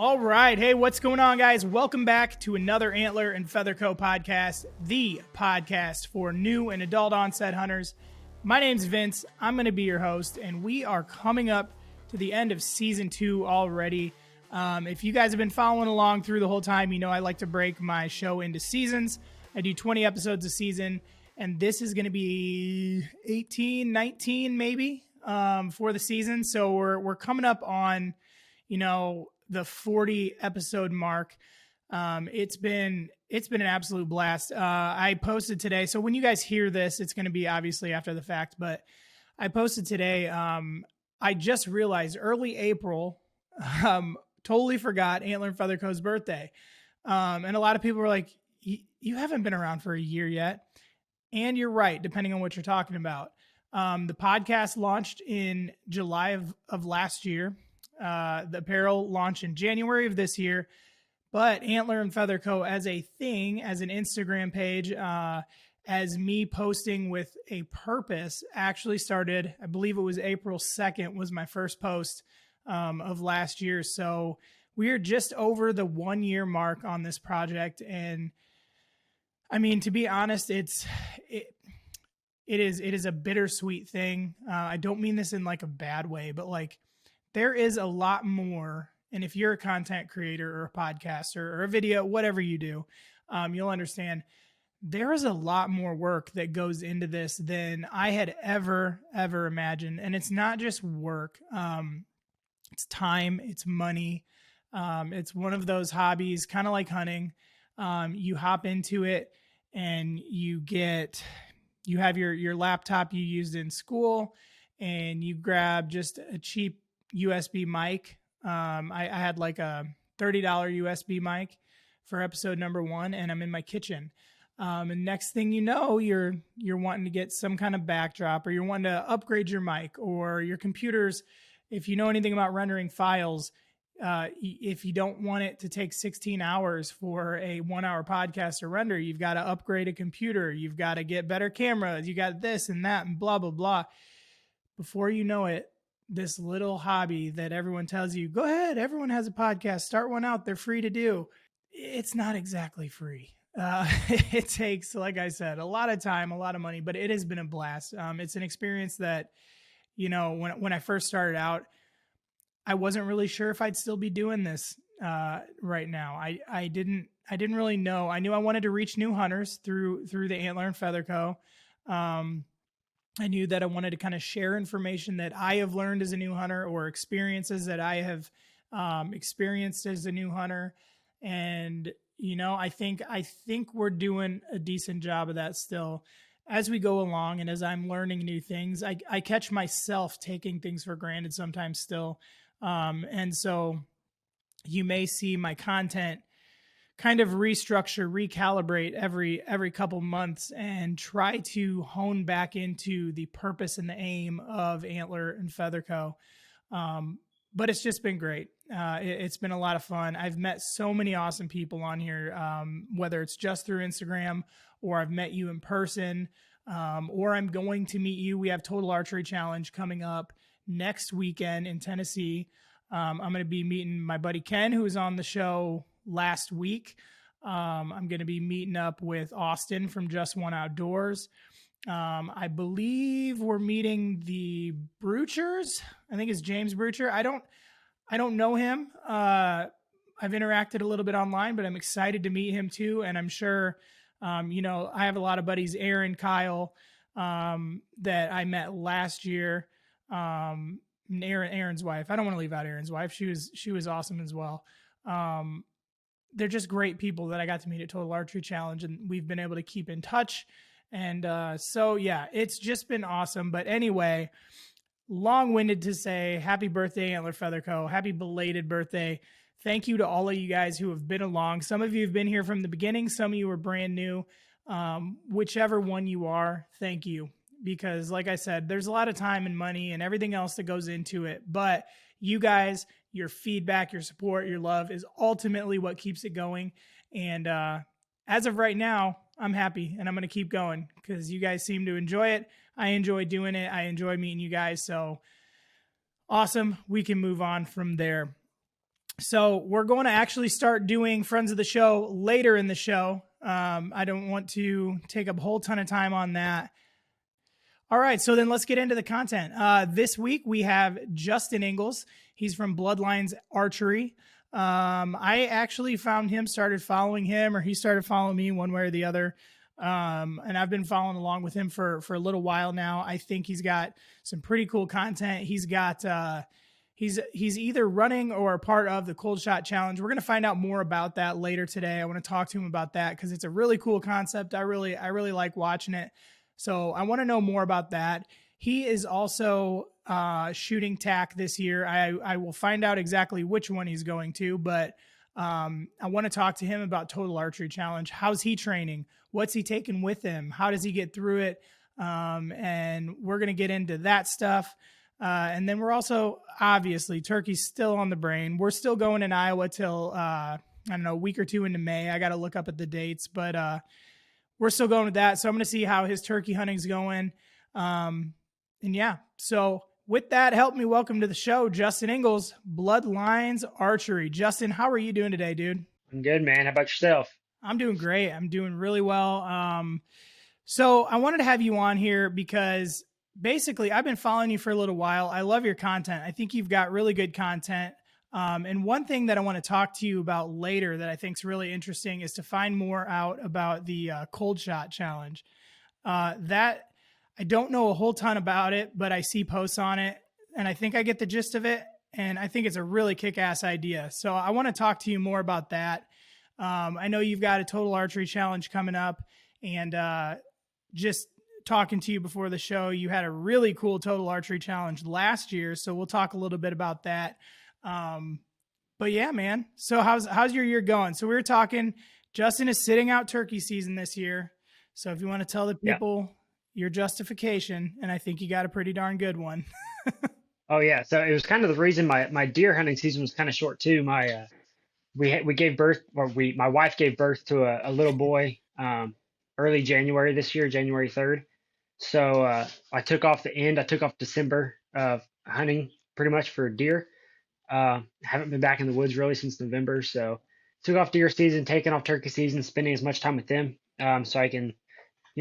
All right. Hey, what's going on, guys? Welcome back to another Antler&FeatherCo Podcast, the podcast for new and adult onset hunters. My name's Vince. I'm going to be your host, and we are coming up to the end of Season 2 already. If you guys have been following along through the whole time, you know I like to break my show into seasons. I do 20 episodes a season, and this is going to be 18, 19 maybe for the season. So we're coming up on, the 40 episode mark. It's been an absolute blast. I posted today. So when you guys hear this, it's going to be obviously after the fact, but I posted today. I just realized early April, totally forgot Antler&FeatherCo's birthday. And a lot of people were like, you haven't been around for a year yet. And you're right, depending on what you're talking about. The podcast launched in July of last year. The apparel launched in January of this year, but Antler&FeatherCo as a thing, as an Instagram page, as me posting with a purpose actually started, I believe it was April 2nd was my first post of last year. So we are just over the 1 year mark on this project. And I mean, to be honest, it is a bittersweet thing. I don't mean this in like a bad way, but like, there is a lot more, and if you're a content creator or a podcaster or a video, whatever you do, you'll understand there is a lot more work that goes into this than I had ever imagined. And it's not just work. It's time, it's money. It's one of those hobbies, kind of like hunting. You hop into it and you have your laptop you used in school, and you grab just a cheap USB mic. I had like a $30 USB mic for episode number 1, and I'm in my kitchen. And next thing you know, you're wanting to get some kind of backdrop, or you're wanting to upgrade your mic or your computers. If you know anything about rendering files, if you don't want it to take 16 hours for a 1 hour podcast to render, you've got to upgrade a computer. You've got to get better cameras. You got this and that and blah, blah, blah. Before you know it, this little hobby that everyone tells you, go ahead, everyone has a podcast, start one out, they're free to do. It's not exactly free. It takes, like I said, a lot of time, a lot of money, but it has been a blast. It's an experience that, when I first started out, I wasn't really sure if I'd still be doing this right now. I didn't really know. I knew I wanted to reach new hunters through the Antler&FeatherCo. I knew that I wanted to kind of share information that I have learned as a new hunter, or experiences that I have experienced as a new hunter. And, I think we're doing a decent job of that still as we go along. And as I'm learning new things, I catch myself taking things for granted sometimes still. And so you may see my content kind of restructure, recalibrate every couple months, and try to hone back into the purpose and the aim of Antler&FeatherCo. But it's just been great. It's been a lot of fun. I've met so many awesome people on here, whether it's just through Instagram, or I've met you in person, or I'm going to meet you. We have Total Archery Challenge coming up next weekend in Tennessee. I'm going to be meeting my buddy Ken, who was on the show last week. I'm going to be meeting up with Austin from Just One Outdoors. I believe we're meeting the Bruchers. I think it's James Brucher. I don't know him. I've interacted a little bit online, but I'm excited to meet him too. And I'm sure, I have a lot of buddies, Aaron, Kyle, that I met last year. Aaron's wife. I don't want to leave out Aaron's wife. She was awesome as well. They're just great people that I got to meet at Total Archery Challenge, and we've been able to keep in touch. And so, yeah, it's just been awesome. But anyway, long-winded to say happy birthday, Antler&FeatherCo. Happy belated birthday. Thank you to all of you guys who have been along. Some of you have been here from the beginning. Some of you are brand new. Whichever one you are, thank you. Because like I said, there's a lot of time and money and everything else that goes into it. But you guys, your feedback, your support, your love is ultimately what keeps it going. And as of right now, I'm happy, and I'm going to keep going because you guys seem to enjoy it. I enjoy doing it. I enjoy meeting you guys. So awesome. We can move on from there. So we're going to actually start doing friends of the show later in the show. I don't want to take up a whole ton of time on that. All right, so then let's get into the content. This week we have Justin Ingles. He's from Bloodlines Archery. I actually found him, started following him, or he started following me, one way or the other. And I've been following along with him for a little while now. I think he's got some pretty cool content. He's got he's either running or a part of the Cold Shot Challenge. We're going to find out more about that later today. I want to talk to him about that because it's a really cool concept. I really like watching it. So I want to know more about that. He is also shooting TAC this year. I will find out exactly which one he's going to, but I want to talk to him about Total Archery Challenge. How's he training? What's he taking with him? How does he get through it? And we're going to get into that stuff. And then we're also, obviously, turkey's still on the brain. We're still going in Iowa till, I don't know, a week or two into May. I got to look up at the dates, but we're still going with that. So I'm going to see how his turkey hunting's going. And yeah, so with that, help me welcome to the show, Justin Ingles, Bloodlines Archery. Justin, how are you doing today, dude? I'm good, man. How about yourself? I'm doing great. I'm doing really well. So I wanted to have you on here because basically I've been following you for a little while. I love your content. I think you've got really good content. And one thing that I want to talk to you about later that I think is really interesting is to find more out about the Cold Shot Challenge. That I don't know a whole ton about it, but I see posts on it and I think I get the gist of it. And I think it's a really kick-ass idea. So I want to talk to you more about that. I know you've got a Total Archery Challenge coming up, and just talking to you before the show, you had a really cool Total Archery Challenge last year. So we'll talk a little bit about that. But yeah, man. So how's your year going? So we were talking, Justin is sitting out turkey season this year. So if you want to tell the people your justification, and I think you got a pretty darn good one. Oh yeah. So it was kind of the reason my deer hunting season was kind of short too. We gave birth, or my wife gave birth to a little boy early January this year, January 3rd. So I took off December of hunting pretty much for deer. Haven't been back in the woods really since November. So took off deer season, taking off turkey season, spending as much time with them so I can,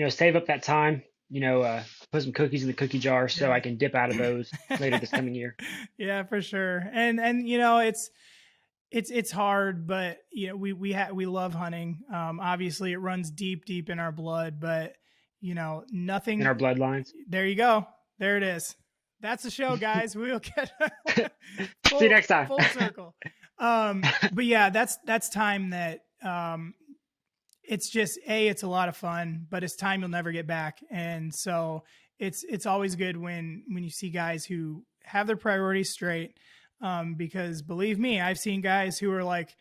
save up that time, put some cookies in the cookie jar so I can dip out of those later this coming year. Yeah, for sure. And it's hard, but we love hunting. Obviously it runs deep in our blood, but nothing in our bloodlines. There you go. There it is. That's the show, guys. We'll get see you next time. Full circle. But yeah, that's time that it's just it's a lot of fun, but it's time you'll never get back. And so it's always good when you see guys who have their priorities straight. Because believe me, I've seen guys who are like,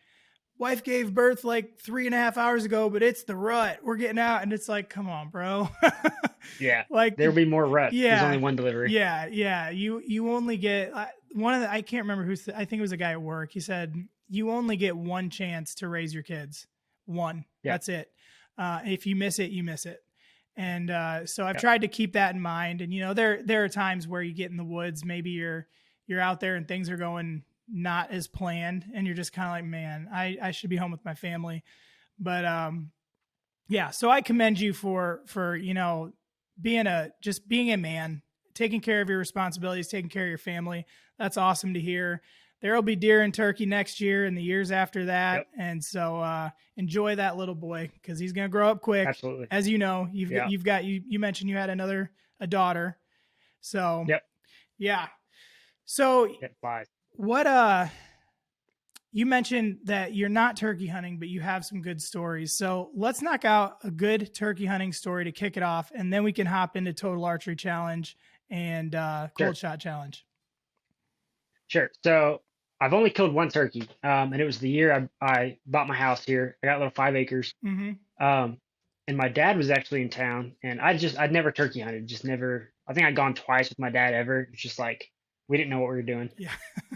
wife gave birth like 3.5 hours ago, but it's the rut. We're getting out. And it's like, come on, bro. Yeah. Like there'll be more rut. Yeah. There's only one delivery. Yeah. Yeah. You only get I can't remember I think it was a guy at work. He said, you only get one chance to raise your kids. One. Yeah. That's it. If you miss it, you miss it. And so I've tried to keep that in mind. And, there are times where you get in the woods, maybe you're out there and things are going not as planned and you're just kind of like, man, I should be home with my family. But, so I commend you for, being a man, taking care of your responsibilities, taking care of your family. That's awesome to hear. There'll be deer and turkey next year and the years after that. Yep. And so, enjoy that little boy because he's going to grow up quick. Absolutely. As you know, you mentioned you had a daughter. So yeah. So what, you mentioned that you're not turkey hunting, but you have some good stories. So let's knock out a good turkey hunting story to kick it off. And then we can hop into Total Archery Challenge and Cold Shot Challenge. Sure. So I've only killed one turkey. And it was the year I bought my house here. I got a little 5 acres. Mm-hmm. And my dad was actually in town and I'd never turkey hunted, just never. I think I'd gone twice with my dad ever. It's just like, we didn't know what we were doing. Yeah.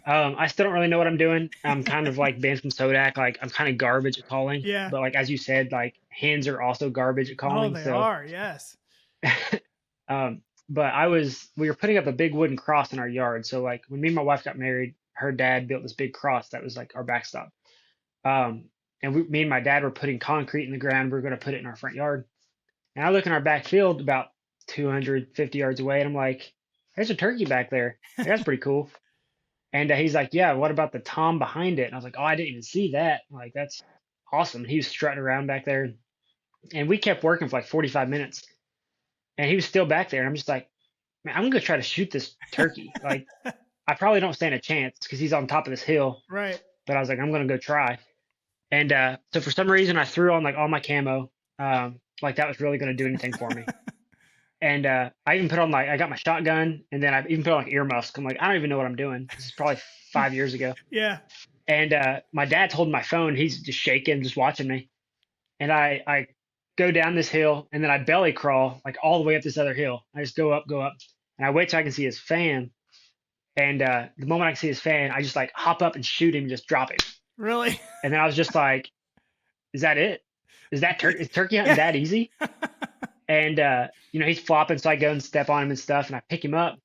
I still don't really know what I'm doing. I'm kind of like Ben from Sodak. Like I'm kind of garbage at calling. Yeah. But like, as you said, like hens are also garbage at calling. Oh, they are. Yes. But we were putting up a big wooden cross in our yard. So like when me and my wife got married, her dad built this big cross that was like our backstop. And me and my dad were putting concrete in the ground. We are going to put it in our front yard. And I look in our backfield about 250 yards away, and I'm like, there's a turkey back there. That's pretty cool. And he's like, yeah, what about the tom behind it? And I was like, oh, I didn't even see that. I'm like, that's awesome. He was strutting around back there. And we kept working for like 45 minutes. And he was still back there. And I'm just like, man, I'm going to try to shoot this turkey. Like, I probably don't stand a chance because he's on top of this hill. Right. But I was like, I'm going to go try. And so for some reason, I threw on like all my camo. Like that was really going to do anything for me. And I even put on I got my shotgun, and then I even put on like earmuffs. I'm like, I don't even know what I'm doing. This is probably 5 years ago. Yeah. And my dad's holding my phone. He's just shaking, just watching me. And I go down this hill, and then I belly crawl like all the way up this other hill. I just go up, and I wait till I can see his fan. And the moment I can see his fan, I just like hop up and shoot him, and just drop him. Really? And then I was just like, is that it? Is turkey hunting that easy? And, he's flopping, so I go and step on him and stuff, and I pick him up.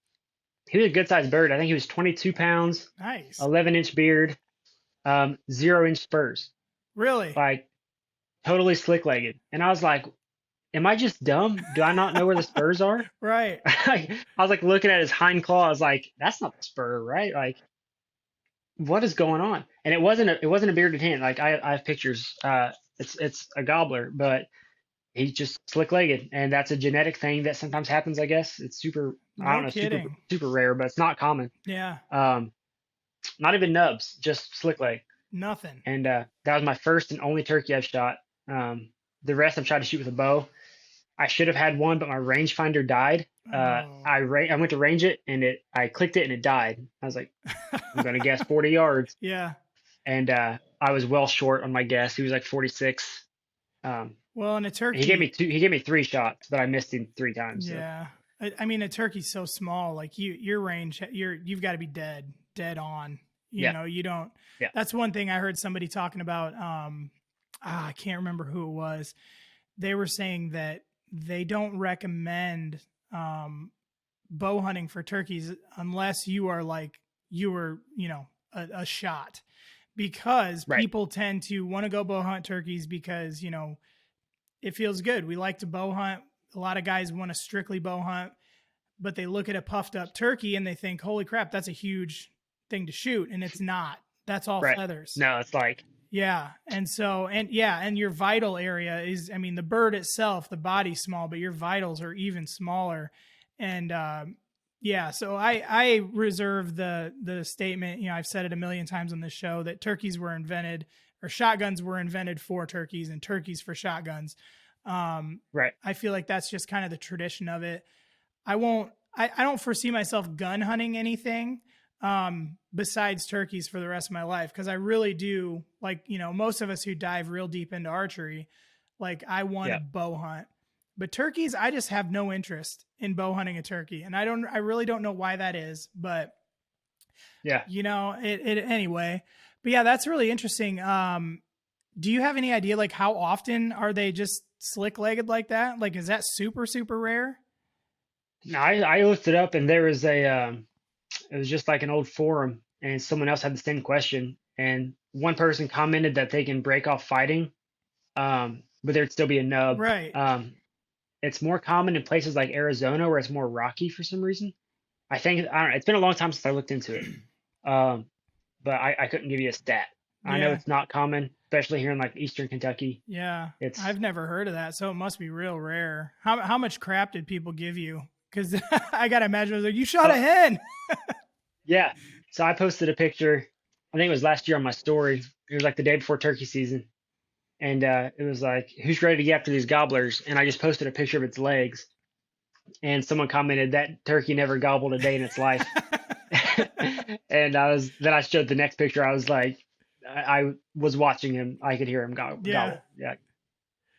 He was a good-sized bird. I think he was 22 pounds. Nice. 11-inch beard, 0-inch spurs. Really? Like, totally slick-legged. And I was like, am I just dumb? Do I not know where the spurs are? Right. I was, like, looking at his hind claw. I was like, that's not the spur, right? Like, what is going on? And it wasn't a bearded hen. Like, I have pictures. It's a gobbler, but he's just slick-legged, and that's a genetic thing that sometimes happens, I guess. It's super rare, but it's not common. Yeah. Not even nubs, just slick leg. Nothing. And that was my first and only turkey I've shot. The rest I've tried to shoot with a bow. I should have had one, but my rangefinder died. I went to range it, and I clicked it, and it died. I was like, I'm going to guess 40 yards. Yeah. And I was well short on my guess. He was like 46. Well, and a turkey. He gave me 3 shots, but I missed him 3 times. Yeah. So. I mean, a turkey's so small, like your range, you've got to be dead on, you know, you don't, that's one thing I heard somebody talking about. I can't remember who it was. They were saying that they don't recommend, bow hunting for turkeys unless you are a shot, because people tend to want to go bow hunt turkeys because, it feels good. We like to bow hunt. A lot of guys want to strictly bow hunt, but they look at a puffed up turkey and they think, holy crap, that's a huge thing to shoot. And it's not. That's all feathers. No, it's like. Yeah. And so, and your vital area is, I mean, the bird itself, the body's small, but your vitals are even smaller. And so I reserve the statement, I've said it a million times on this show, that turkeys were invented, or shotguns were invented for turkeys and turkeys for shotguns. I feel like that's just kind of the tradition of it. I don't foresee myself gun hunting anything besides turkeys for the rest of my life, because I really do, like, most of us who dive real deep into archery, like, I want to bow hunt. But turkeys, I just have no interest in bow hunting a turkey. And I really don't know why that is, but anyway. But yeah, that's really interesting. Do you have any idea, like, how often are they just slick-legged like that? Like, is that super, super rare? No, I looked it up, and there was it was just like an old forum, and someone else had the same question. And one person commented that they can break off fighting, but there'd still be a nub. Right. It's more common in places like Arizona where it's more rocky for some reason. I don't know. It's been a long time since I looked into it. But I couldn't give you a stat. I know it's not common, especially here in like Eastern Kentucky. Yeah. I've never heard of that. So it must be real rare. How much crap did people give you? Because I got to imagine it was like, you shot a hen. Yeah. So I posted a picture, I think it was last year on my story. It was like the day before turkey season. And it was like, who's ready to get after these gobblers? And I just posted a picture of its legs. And someone commented, that turkey never gobbled a day in its life. And then I showed the next picture. I was like, I was watching him. I could hear him gobble. Yeah.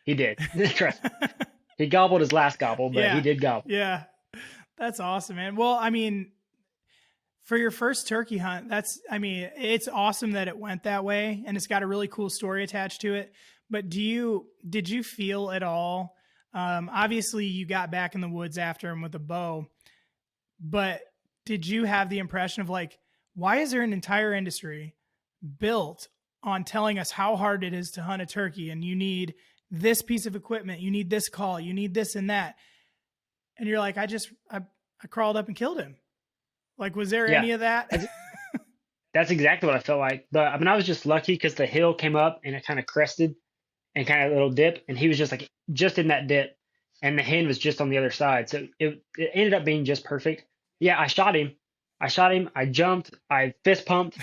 He did. Trust me. He gobbled his last gobble, but he did gobble. Yeah. That's awesome, man. Well, I mean, for your first turkey hunt, it's awesome that it went that way, and it's got a really cool story attached to it. But did you feel at all, obviously you got back in the woods after him with a bow, but did you have the impression of like, why is there an entire industry built on telling us how hard it is to hunt a turkey, and you need this piece of equipment, you need this call, you need this and that. And you're like, I crawled up and killed him. Like, was there Yeah. any of that? That's exactly what I felt like. But I mean, I was just lucky because the hill came up and it kind of crested and kind of a little dip, and he was just like just in that dip, and the hen was just on the other side. So it ended up being just perfect. Yeah, I shot him. I jumped. I fist pumped,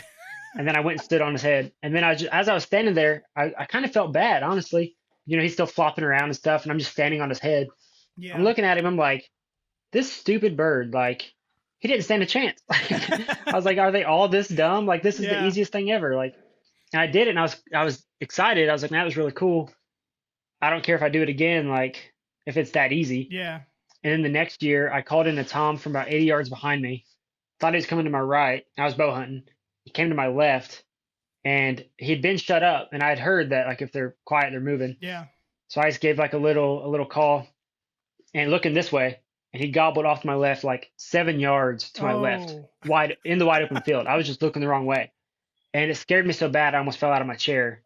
and then I went and stood on his head. And then as I was standing there, I kind of felt bad, honestly. You know, he's still flopping around and stuff, and I'm just standing on his head. Yeah. I'm looking at him. I'm like, this stupid bird, like, he didn't stand a chance. I was like, are they all this dumb? Like, this is the easiest thing ever. Like, and I did it, and I was excited. I was like, man, that was really cool. I don't care if I do it again, like, if it's that easy. Yeah. And then the next year, I called in a tom from about 80 yards behind me. Thought he was coming to my right. I was bow hunting. He came to my left, and he'd been shut up. And I'd heard that, like, if they're quiet, they're moving. Yeah. So I just gave like a little call, and looking this way, and he gobbled off to my left, like 7 yards to my left, wide in the wide open field. I was just looking the wrong way, and it scared me so bad I almost fell out of my chair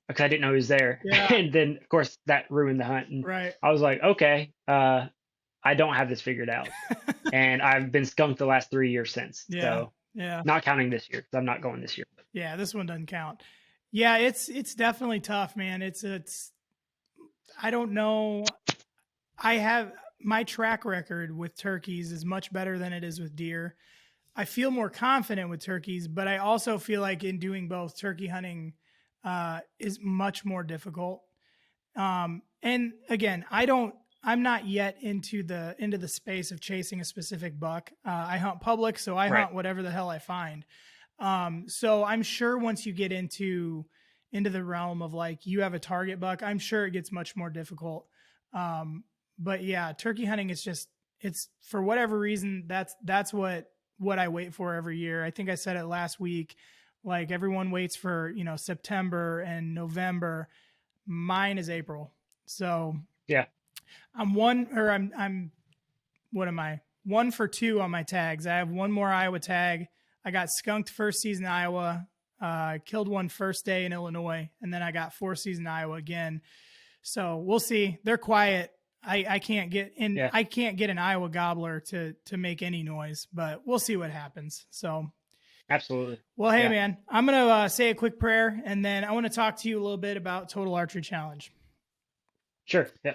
because I didn't know he was there. Yeah. And then of course that ruined the hunt. And Right. I was like, okay, I don't have this figured out, and I've been skunked the last 3 years since. Yeah. So Yeah. not counting this year because I'm not going this year. Yeah, this one doesn't count. Yeah, it's definitely tough, man. It's I don't know. I have my track record with turkeys is much better than it is with deer. I feel more confident with turkeys, but I also feel like in doing both, turkey hunting is much more difficult. And again, I'm not yet into the space of chasing a specific buck. I hunt public, so I hunt whatever the hell I find. So I'm sure once you get into the realm of like, you have a target buck, I'm sure it gets much more difficult. But yeah, turkey hunting is just, it's for whatever reason, that's what I wait for every year. I think I said it last week, like everyone waits for, September and November. Mine is April. So yeah, I'm what am I? 1 for 2 on my tags. I have one more Iowa tag. I got skunked first season Iowa, killed one first day in Illinois, and then I got 4th season Iowa again. So we'll see. They're quiet. I can't get in. Yeah. I can't get an Iowa gobbler to make any noise, but we'll see what happens. So absolutely. Well, hey man, I'm going to say a quick prayer, and then I want to talk to you a little bit about Total Archery Challenge. Sure. Yeah.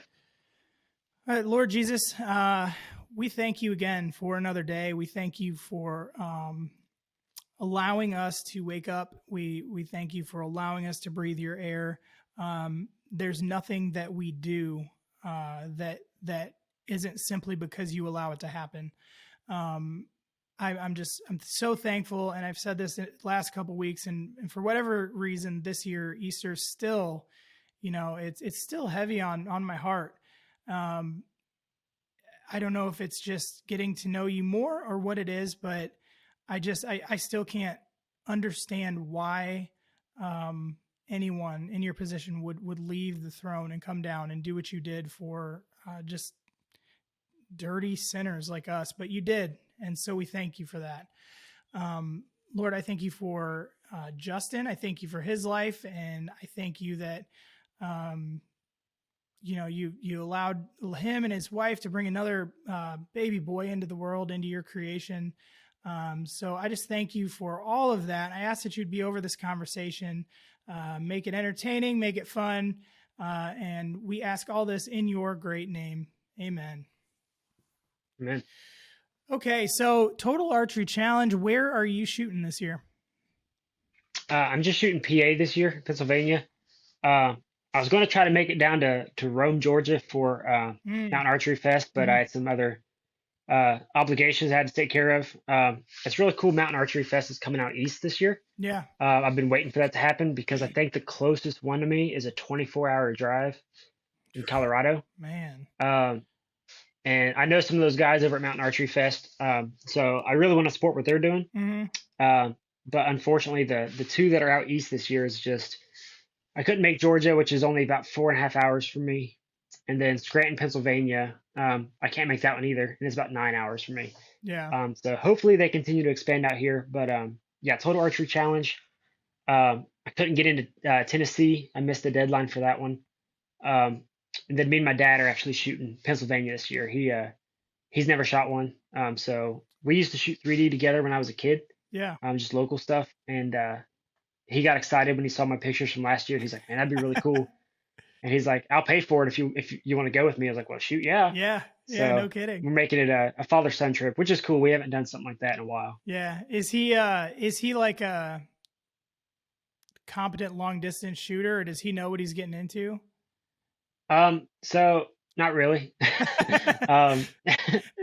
All right, Lord Jesus, we thank you again for another day. We thank you for allowing us to wake up. We thank you for allowing us to breathe your air. There's nothing that we do that isn't simply because you allow it to happen. I'm so thankful, and I've said this in the last couple of weeks, and for whatever reason this year, Easter's still, it's still heavy on my heart. I don't know if it's just getting to know you more or what it is, but I still can't understand why anyone in your position would leave the throne and come down and do what you did for just dirty sinners like us, but you did. And so we thank you for that. Lord, I thank you for Justin. I thank you for his life. And I thank you that, you allowed him and his wife to bring another baby boy into the world, into your creation. So I just thank you for all of that. I ask that you'd be over this conversation, make it entertaining, make it fun. And we ask all this in your great name. Amen. Amen. Okay. So Total Archery Challenge, where are you shooting this year? I'm just shooting PA this year, Pennsylvania. I was going to try to make it down to Rome, Georgia for Mountain Archery Fest, but I had some other obligations I had to take care of. It's really cool. Mountain Archery Fest is coming out east this year. Yeah. I've been waiting for that to happen because I think the closest one to me is a 24-hour drive in Colorado. Man. And I know some of those guys over at Mountain Archery Fest. So I really want to support what they're doing. Mm-hmm. But unfortunately, the two that are out east this year is just, I couldn't make Georgia, which is only about 4.5 hours from me. And then Scranton, Pennsylvania, I can't make that one either. And it's about 9 hours from me. Yeah. So hopefully they continue to expand out here. But Total Archery Challenge. I couldn't get into Tennessee. I missed the deadline for that one. Um, and then me and my dad are actually shooting Pennsylvania this year. He's never shot one. So we used to shoot 3D together when I was a kid, Yeah. just local stuff. And he got excited when he saw my pictures from last year. He's like, man, that'd be really cool. And he's like, I'll pay for it if you want to go with me. I was like, well, shoot, yeah. Yeah. Yeah. So No kidding. we're making it a father-son trip, which is cool. We haven't done something like that in a while. Yeah. Is he like a competent long distance shooter, or does he know what he's getting into? So not really.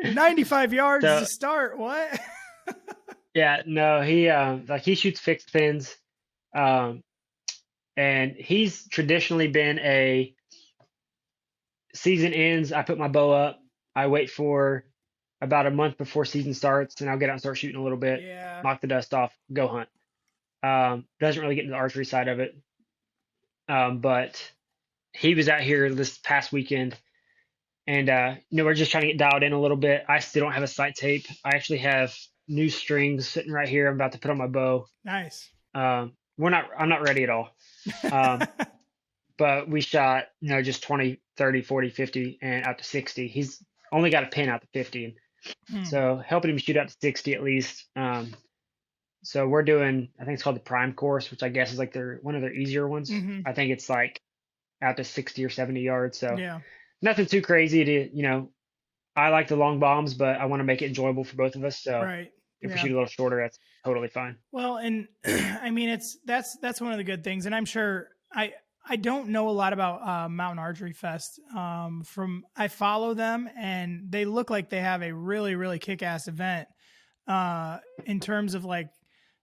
95 yards to start. What? Yeah, no, he shoots fixed pins. And he's traditionally been a season ends, I put my bow up, I wait for about a month before season starts, and I'll get out and start shooting a little bit, knock the dust off, go hunt. Doesn't really get into the archery side of it. But he was out here this past weekend, and we're just trying to get dialed in a little bit. I still don't have a sight tape. I actually have new strings sitting right here. I'm about to put on my bow. Nice. I'm not ready at all. But we shot, just 20, 30, 40, 50, and out to 60. He's only got a pin out to 50. So helping him shoot out to 60 at least. So we're doing, I think it's called the Prime course, which I guess is like one of their easier ones. I think it's like out to 60 or 70 yards. So nothing too crazy to, I like the long bombs, but I want to make it enjoyable for both of us. So if we shoot a little shorter, that's totally fine. Well, and I mean, that's one of the good things. And I'm sure I don't know a lot about Mountain Archery Fest. I follow them, and they look like they have a really, really kick-ass event in terms of like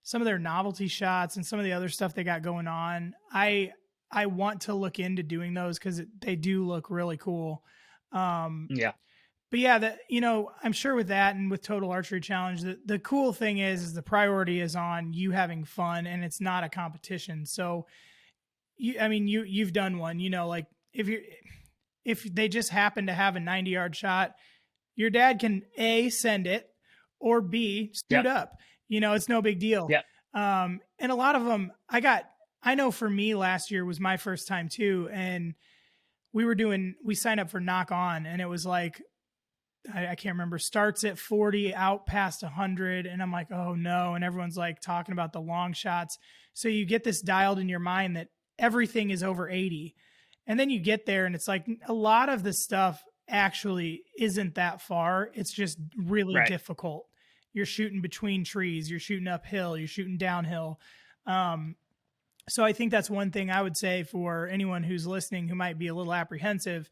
some of their novelty shots and some of the other stuff they got going on. I want to look into doing those because they do look really cool. But yeah, I'm sure with that and with Total Archery Challenge, the cool thing is the priority is on you having fun, and it's not a competition. So you've done one, like if they just happen to have a 90-yard shot, your dad can A, send it, or B, scoot up. It's no big deal. And a lot of them I know for me last year was my first time too. And we signed up for Knock On, and it was like, I can't remember, starts at 40 out past 100. And I'm like, oh no. And everyone's like talking about the long shots. So you get this dialed in your mind that everything is over 80. And then you get there and it's like a lot of the stuff actually isn't that far. It's just really difficult. You're shooting between trees, you're shooting uphill, you're shooting downhill. So I think that's one thing I would say for anyone who's listening who might be a little apprehensive.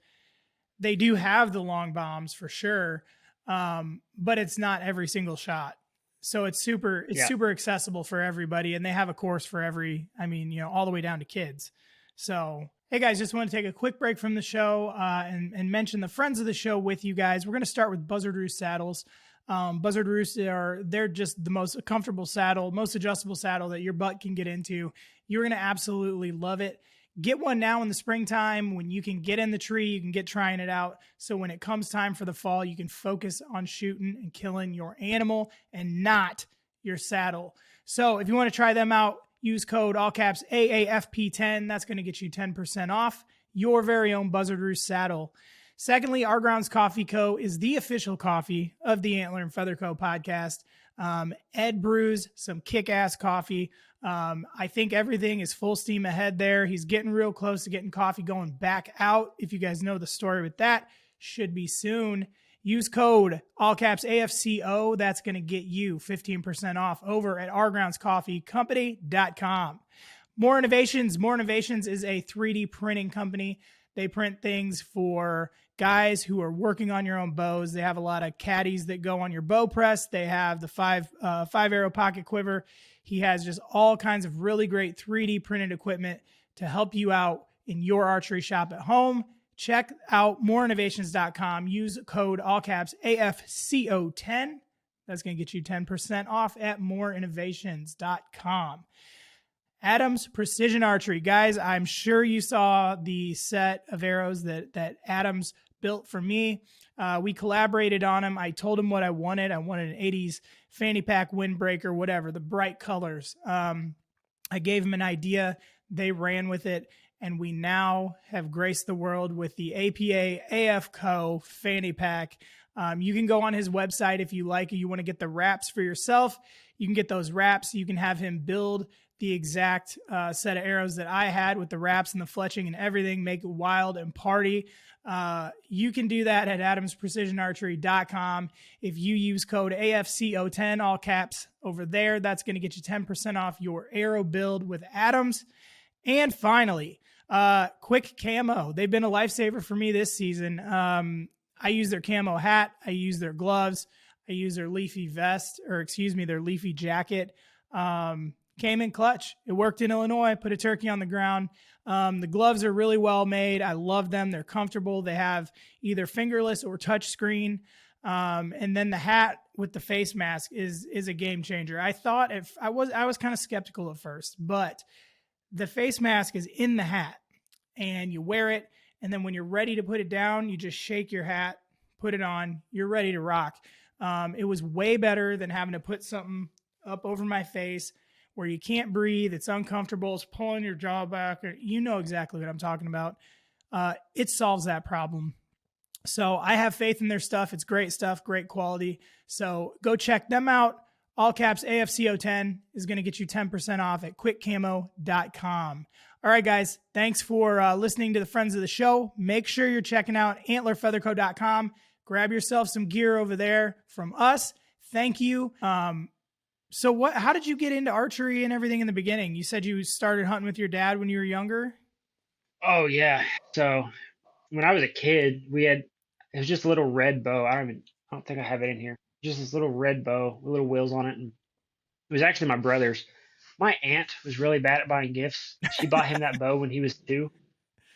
They do have the long bombs for sure, but it's not every single shot. So it's super accessible for everybody, and they have a course for all the way down to kids. So, hey guys, just want to take a quick break from the show and mention the friends of the show with you guys. We're going to start with Buzzard Roost saddles. Buzzard Roost they're just the most comfortable saddle, most adjustable saddle that your butt can get into. You're going to absolutely love it. Get one now in the springtime when you can get in the tree, you can get trying it out. So when it comes time for the fall, you can focus on shooting and killing your animal and not your saddle. So if you want to try them out, use code all caps AAFP10. That's going to get you 10% off your very own Buzzard Roost saddle. Secondly, Our Grounds Coffee Co. is the official coffee of the Antler&FeatherCo podcast. Ed brews some kick-ass coffee. I think everything is full steam ahead there. He's getting real close to getting coffee going back out. If you guys know the story with that, should be soon. Use code all caps AFCO. That's going to get you 15% off over at ourgroundscoffeecompany.com. More Innovations. More Innovations is a 3D printing company. They print things for guys who are working on your own bows. They have a lot of caddies that go on your bow press. They have the five arrow pocket quiver. He has just all kinds of really great 3D printed equipment to help you out in your archery shop at home. Check out moreinnovations.com. Use code all caps AFCO10. That's going to get you 10% off at moreinnovations.com. Adams Precision Archery. Guys, I'm sure you saw the set of arrows that Adams built for me. We collaborated on them. I told him what I wanted. I wanted an 80s fanny pack windbreaker, whatever, the bright colors. I gave them an idea. They ran with it. And we now have graced the world with the APA AFCO fanny pack. You can go on his website if you like, you want to get the wraps for yourself. You can get those wraps. You can have him build the exact set of arrows that I had with the wraps and the fletching and everything, make it wild and party. You can do that at adamsprecisionarchery.com. If you use code AFCO10, all caps over there, that's going to get you 10% off your arrow build with Adams. And finally, Quick Camo. They've been a lifesaver for me this season. I use their camo hat. I use their gloves. I use their leafy vest, their leafy jacket. Came in clutch. It worked in Illinois. Put a turkey on the ground. The gloves are really well made. I love them. They're comfortable. They have either fingerless or touch screen. And then the hat with the face mask is a game changer. I was kind of skeptical at first, but the face mask is in the hat and you wear it. And then when you're ready to put it down, you just shake your hat, put it on, you're ready to rock. It was way better than having to put something up over my face where you can't breathe. It's uncomfortable. It's pulling your jaw back. You know exactly what I'm talking about. It solves that problem. So I have faith in their stuff. It's great stuff, great quality. So go check them out. All caps AFCO10 is going to get you 10% off at quickcamo.com. All right, guys, thanks for listening to the Friends of the Show. Make sure you're checking out Antler&FeatherCo.com. Grab yourself some gear over there from us. Thank you. So how did you get into archery and everything in the beginning? You said you started hunting with your dad when you were younger? Oh yeah. So when I was a kid, it was just a little red bow. I don't think I have it in here. Just this little red bow with little wheels on it. And it was actually my brother's. My aunt was really bad at buying gifts. She bought him that bow when he was 2.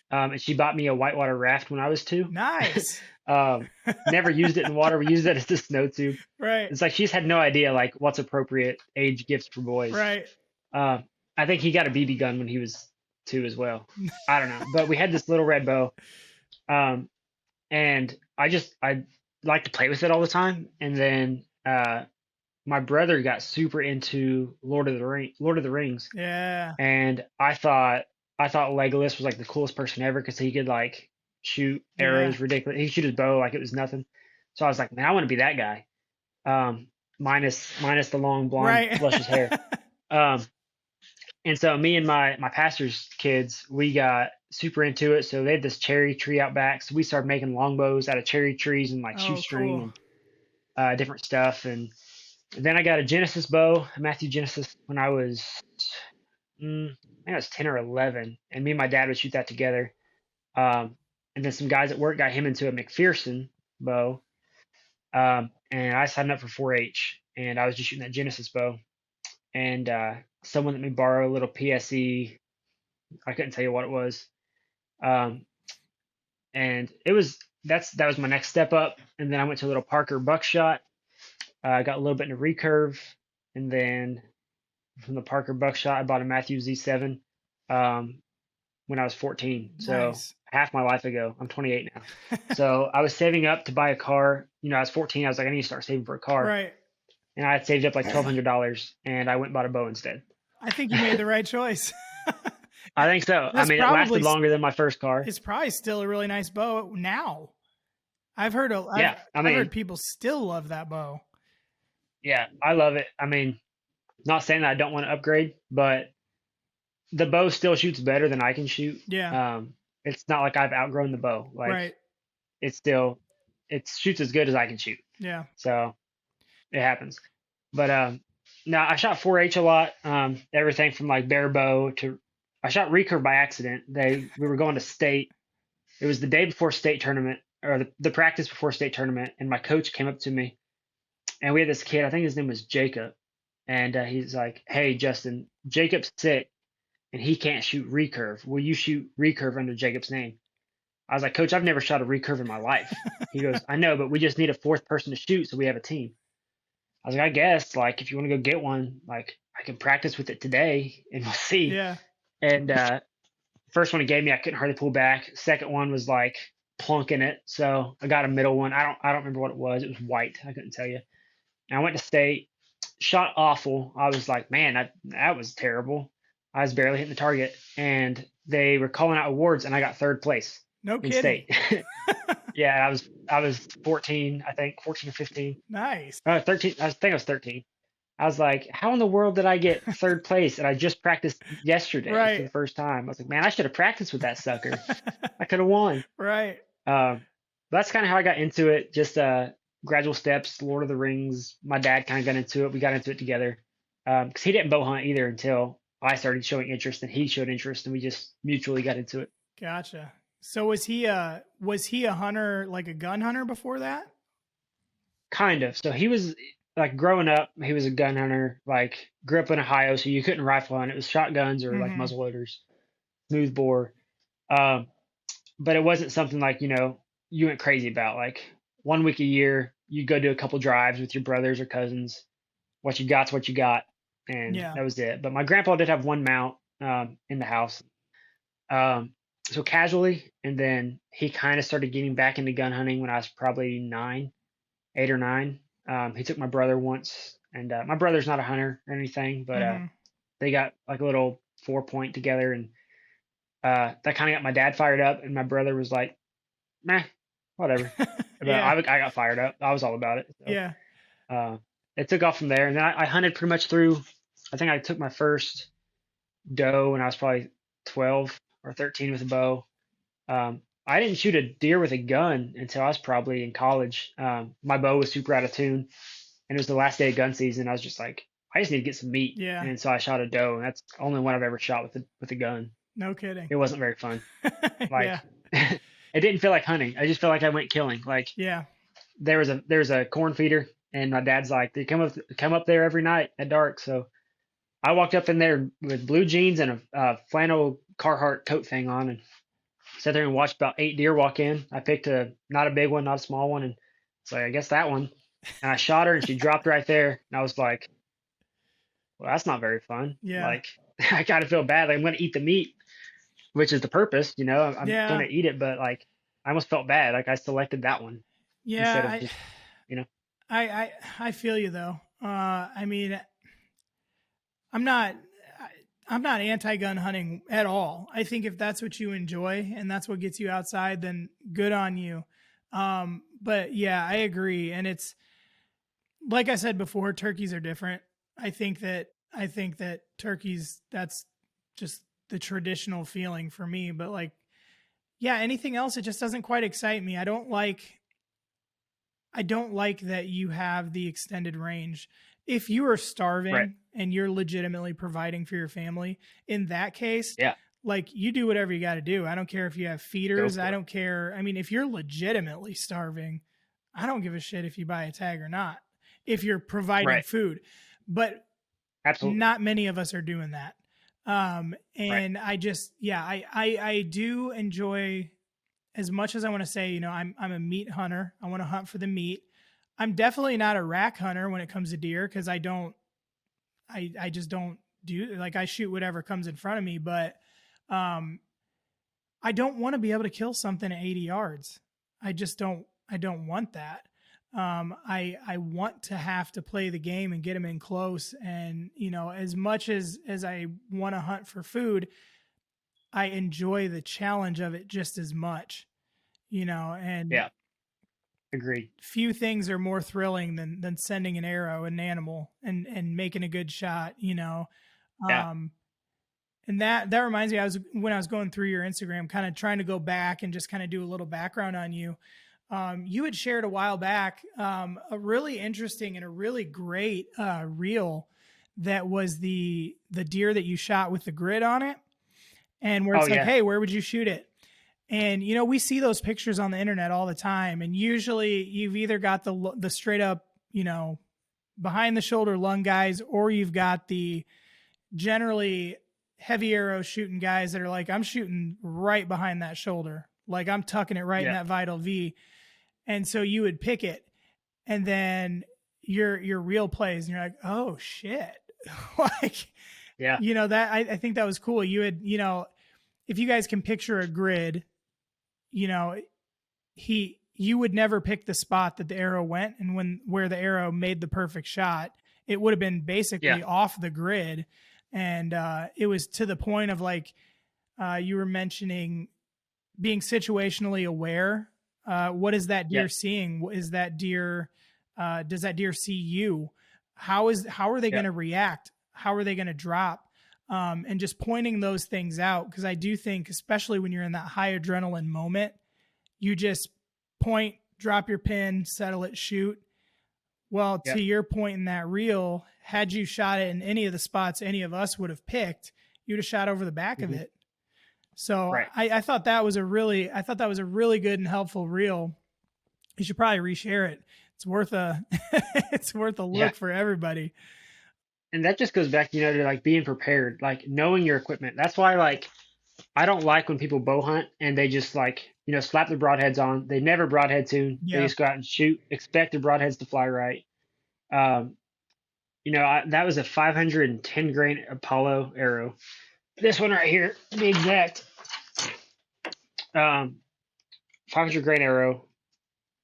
And she bought me a whitewater raft when I was 2. Nice. Never used it in water. We used it as a snow tube. Right. It's like she's had no idea like what's appropriate age gifts for boys. Right. I think he got a BB gun when he was 2 as well. I don't know. But we had this little red bow. And I like to play with it all the time. And then my brother got super into Lord of the Rings. Yeah. And I thought Legolas was like the coolest person ever because he could like shoot arrows ridiculous. He could shoot his bow like it was nothing. So I was like, man, I want to be that guy. Minus the long blonde luscious hair. And so me and my pastor's kids, we got super into it. So they had this cherry tree out back. So we started making longbows out of cherry trees and like shoestring and different stuff. And then I got a Genesis bow, a Matthew Genesis, when I was, I think I was 10 or 11. And me and my dad would shoot that together. And then some guys at work got him into a McPherson bow. And I signed up for 4-H. And I was just shooting that Genesis bow. And someone let me borrow a little PSE. I couldn't tell you what it was. And that was my next step up. And then I went to a little Parker buckshot. I got a little bit into recurve. And then from the Parker buckshot, I bought a Matthew Z7 when I was 14. So nice. Half my life ago. I'm 28 now. So I was saving up to buy a car. I was 14. I was like, I need to start saving for a car. Right. And I had saved up like $1,200, and I went and bought a bow instead. I think you made the right choice. I think so. It lasted longer than my first car. It's probably still a really nice bow now. I've heard people still love that bow. Yeah, I love it. Not saying that I don't want to upgrade, but the bow still shoots better than I can shoot. Yeah. It's not like I've outgrown the bow. Like it shoots as good as I can shoot. Yeah. So it happens. But no, I shot 4-H a lot. Everything from like bare bow to I shot recurve by accident. We were going to state. It was the day before state tournament, or the practice before state tournament, and my coach came up to me, and we had this kid. I think his name was Jacob, and he's like, "Hey, Justin, Jacob's sick, and he can't shoot recurve. Will you shoot recurve under Jacob's name?" I was like, "Coach, I've never shot a recurve in my life." He goes, "I know, but we just need a 4th person to shoot, so we have a team." I was like, "I guess, like, if you want to go get one, like, I can practice with it today, and we'll see." Yeah. And first one he gave me, I couldn't hardly pull back. Second one was like plunking it. So I got a middle one. I don't remember what it was. It was white. I couldn't tell you. And I went to state, shot awful. I was like, man, that was terrible. I was barely hitting the target. And they were calling out awards, and I got third place No in kidding. state. Yeah, I was 14, I think, 14 or 15. Nice. 13. I think I was 13. I was like, how in the world did I get third place? And I just practiced yesterday for the Right. first time. I was like, man, I should have practiced with that sucker. I could have won. Right. That's kind of how I got into it. Just gradual steps, Lord of the Rings. My dad kind of got into it. We got into it together because he didn't bow hunt either until I started showing interest, and he showed interest, and we just mutually got into it. Gotcha. So was he a hunter, like a gun hunter before that? Kind of. So he was like growing up, he was a gun hunter. Like grew up in Ohio, so you couldn't rifle hunt. It was shotguns or like Mm-hmm. muzzle loaders, smooth bore. Um, but it wasn't something like you went crazy about. Like 1 week a year, you go do a couple drives with your brothers or cousins. What you got's what you got, and Yeah. that was it. But my grandpa did have one mount in the house. So casually, and then he kind of started getting back into gun hunting when I was probably 8 or 9. He took my brother once, and my brother's not a hunter or anything, but Mm-hmm. they got like a little 4-point together, and that kind of got my dad fired up, and my brother was like, "Meh, whatever." But Yeah. I got fired up. I was all about it. So, Yeah. it took off from there, and then I hunted pretty much through. I think I took my first doe when I was probably 12 or 13 with a bow. I didn't shoot a deer with a gun until I was probably in college. My bow was super out of tune, and it was the last day of gun season. I was just like, I just need to get some meat, Yeah. and so I shot a doe, and that's the only one I've ever shot with a gun. No kidding. It wasn't very fun. Like, Yeah. it didn't feel like hunting. I just felt like I went killing. Like Yeah. there was a corn feeder, and my dad's like, they come up there every night at dark. So I walked up in there with blue jeans and a flannel Carhartt coat thing on, and sat there and watched about 8 deer walk in. I picked not a big one, not a small one, and it's like, I guess that one. And I shot her, and she dropped right there. And I was like, well, that's not very fun. Yeah. Like, I kind of feel bad. Like, I'm going to eat the meat, which is the purpose, I'm Yeah. going to eat it, but like, I almost felt bad. Like I selected that one instead of Yeah. just, I feel you though. I mean, I'm not anti-gun hunting at all. I think if that's what you enjoy and that's what gets you outside, then good on you. But yeah, I agree. And it's like I said before, turkeys are different. I think that turkeys, that's just the traditional feeling for me. But like, yeah, anything else, it just doesn't quite excite me. I don't like that you have the extended range. If you are starving right. and you're legitimately providing for your family, in that case, Yeah. like you do whatever you got to do. I don't care if you have feeders. Go for I it. don't care. I mean, if you're legitimately starving, I don't give a shit if you buy a tag or not, if you're providing Right. food. But Absolutely. not many of us are doing that. And Right. I do enjoy, as much as I want to say, I'm a meat hunter. I want to hunt for the meat. I'm definitely not a rack hunter when it comes to deer, because I just don't do, like, I shoot whatever comes in front of me, but I don't want to be able to kill something at 80 yards. I don't want that. I want to have to play the game and get them in close. And, as much as I want to hunt for food, I enjoy the challenge of it just as much, and Yeah. Agreed. few things are more thrilling than sending an arrow at an animal and making a good shot, Yeah. And that reminds me, when I was going through your Instagram, kind of trying to go back and just kind of do a little background on you. You had shared a while back a really interesting and a really great reel that was the deer that you shot with the grid on it, and where it's like, hey, where would you shoot it? And we see those pictures on the internet all the time, and usually you've either got the straight up, behind the shoulder lung guys, or you've got the generally heavy arrow shooting guys that are like, I'm shooting right behind that shoulder, like I'm tucking it right in that vital V. And so you would pick it, and then your reel plays, and you're like, oh shit. Like, that I think that was cool. You had, if you guys can picture a grid, you would never pick the spot that the arrow went, and where the arrow made the perfect shot, it would have been basically off the grid. And it was to the point of like you were mentioning being situationally aware. What is that deer seeing? Is that deer does that deer see you? How are they going to react? How are they going to drop? And just pointing those things out, because I do think, especially when you're in that high adrenaline moment, you just point, drop your pin, settle it, shoot. Well, to your point in that reel, had you shot it in any of the spots any of us would have picked, you'd have shot over the back of it. So I thought that was a really good and helpful reel. You should probably reshare it. It's worth a look for everybody. And that just goes back, to like being prepared, like knowing your equipment. That's why, like, I don't like when people bow hunt and they just like, slap their broadheads on. They never broadhead tune. They just go out and shoot, expect their broadheads to fly right. That was a 510 grain Apollo arrow. This one right here, to be exact, 500 grain arrow.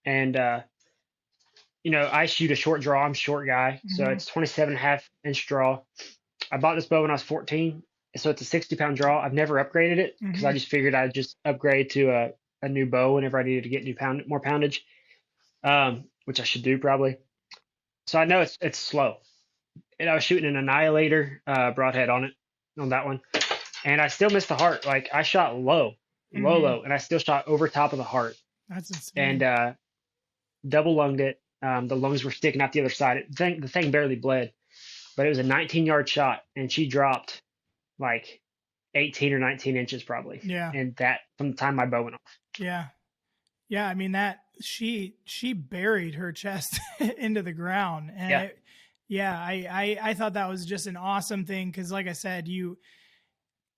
And, I shoot a short draw. I'm a short guy. So it's 27.5-inch draw. I bought this bow when I was 14. So it's a 60-pound draw. I've never upgraded it because I just figured I'd just upgrade to a new bow whenever I needed to get more poundage, which I should do probably. So I know it's slow. And I was shooting an Annihilator broadhead on that one. And I still missed the heart. Like, I shot low, and I still shot over top of the heart. That's insane. And double lunged it. The lungs were sticking out the other side. The thing barely bled, but it was a 19-yard shot, and she dropped like 18 or 19 inches probably. Yeah. And that from the time my bow went off. Yeah. Yeah. I mean, that she buried her chest into the ground. And I thought that was just an awesome thing. Cause like I said,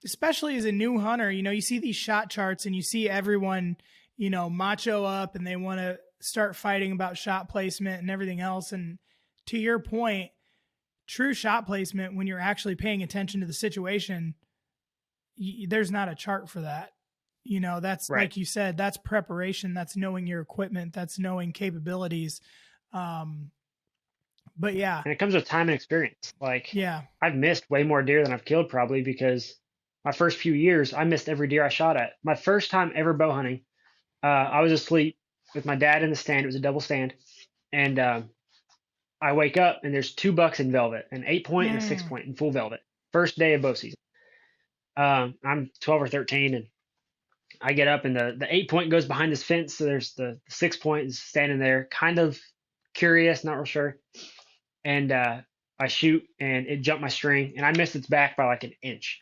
especially as a new hunter, you see these shot charts and you see everyone, macho up and they want to start fighting about shot placement and everything else. And to your point, true shot placement, when you're actually paying attention to the situation, there's not a chart for that. That's like you said, that's preparation. That's knowing your equipment. That's knowing capabilities. But yeah. And it comes with time and experience. Like, I've missed way more deer than I've killed probably because my first few years, I missed every deer I shot at. My first time ever bow hunting, I was asleep with my dad in the stand. It was a double stand. And I wake up and there's 2 bucks in velvet, an 8-point and a 6-point in full velvet. First day of bow season. I'm 12 or 13 and I get up and the 8-point goes behind this fence. So there's the 6-point is standing there, kind of curious, not real sure. And I shoot and it jumped my string and I missed its back by like an inch.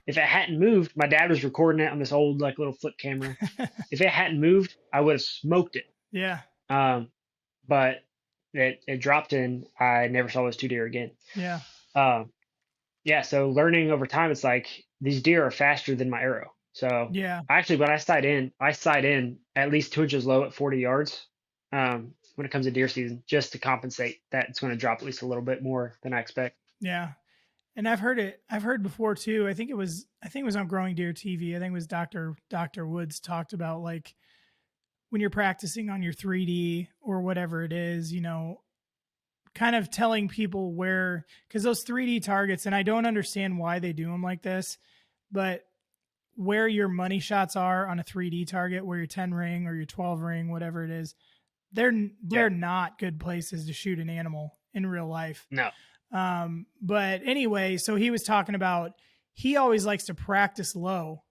If it hadn't moved, my dad was recording it on this old like little flip camera. If it hadn't moved, I would have smoked it. Yeah. But it dropped and I never saw those 2 deer again. Yeah. So learning over time, it's like these deer are faster than my arrow. So actually when I sight in at least 2 inches low at 40 yards. When it comes to deer season, just to compensate that it's going to drop at least a little bit more than I expect. Yeah. And I've heard before too. I think it was on Growing Deer TV. I think it was Dr. Woods talked about like when you're practicing on your 3D or whatever it is, kind of telling people where, cause those 3D targets, and I don't understand why they do them like this, but where your money shots are on a 3D target, where your 10 ring or your 12 ring, whatever it is, they're not good places to shoot an animal in real life. No. But anyway, so he was talking about, he always likes to practice low.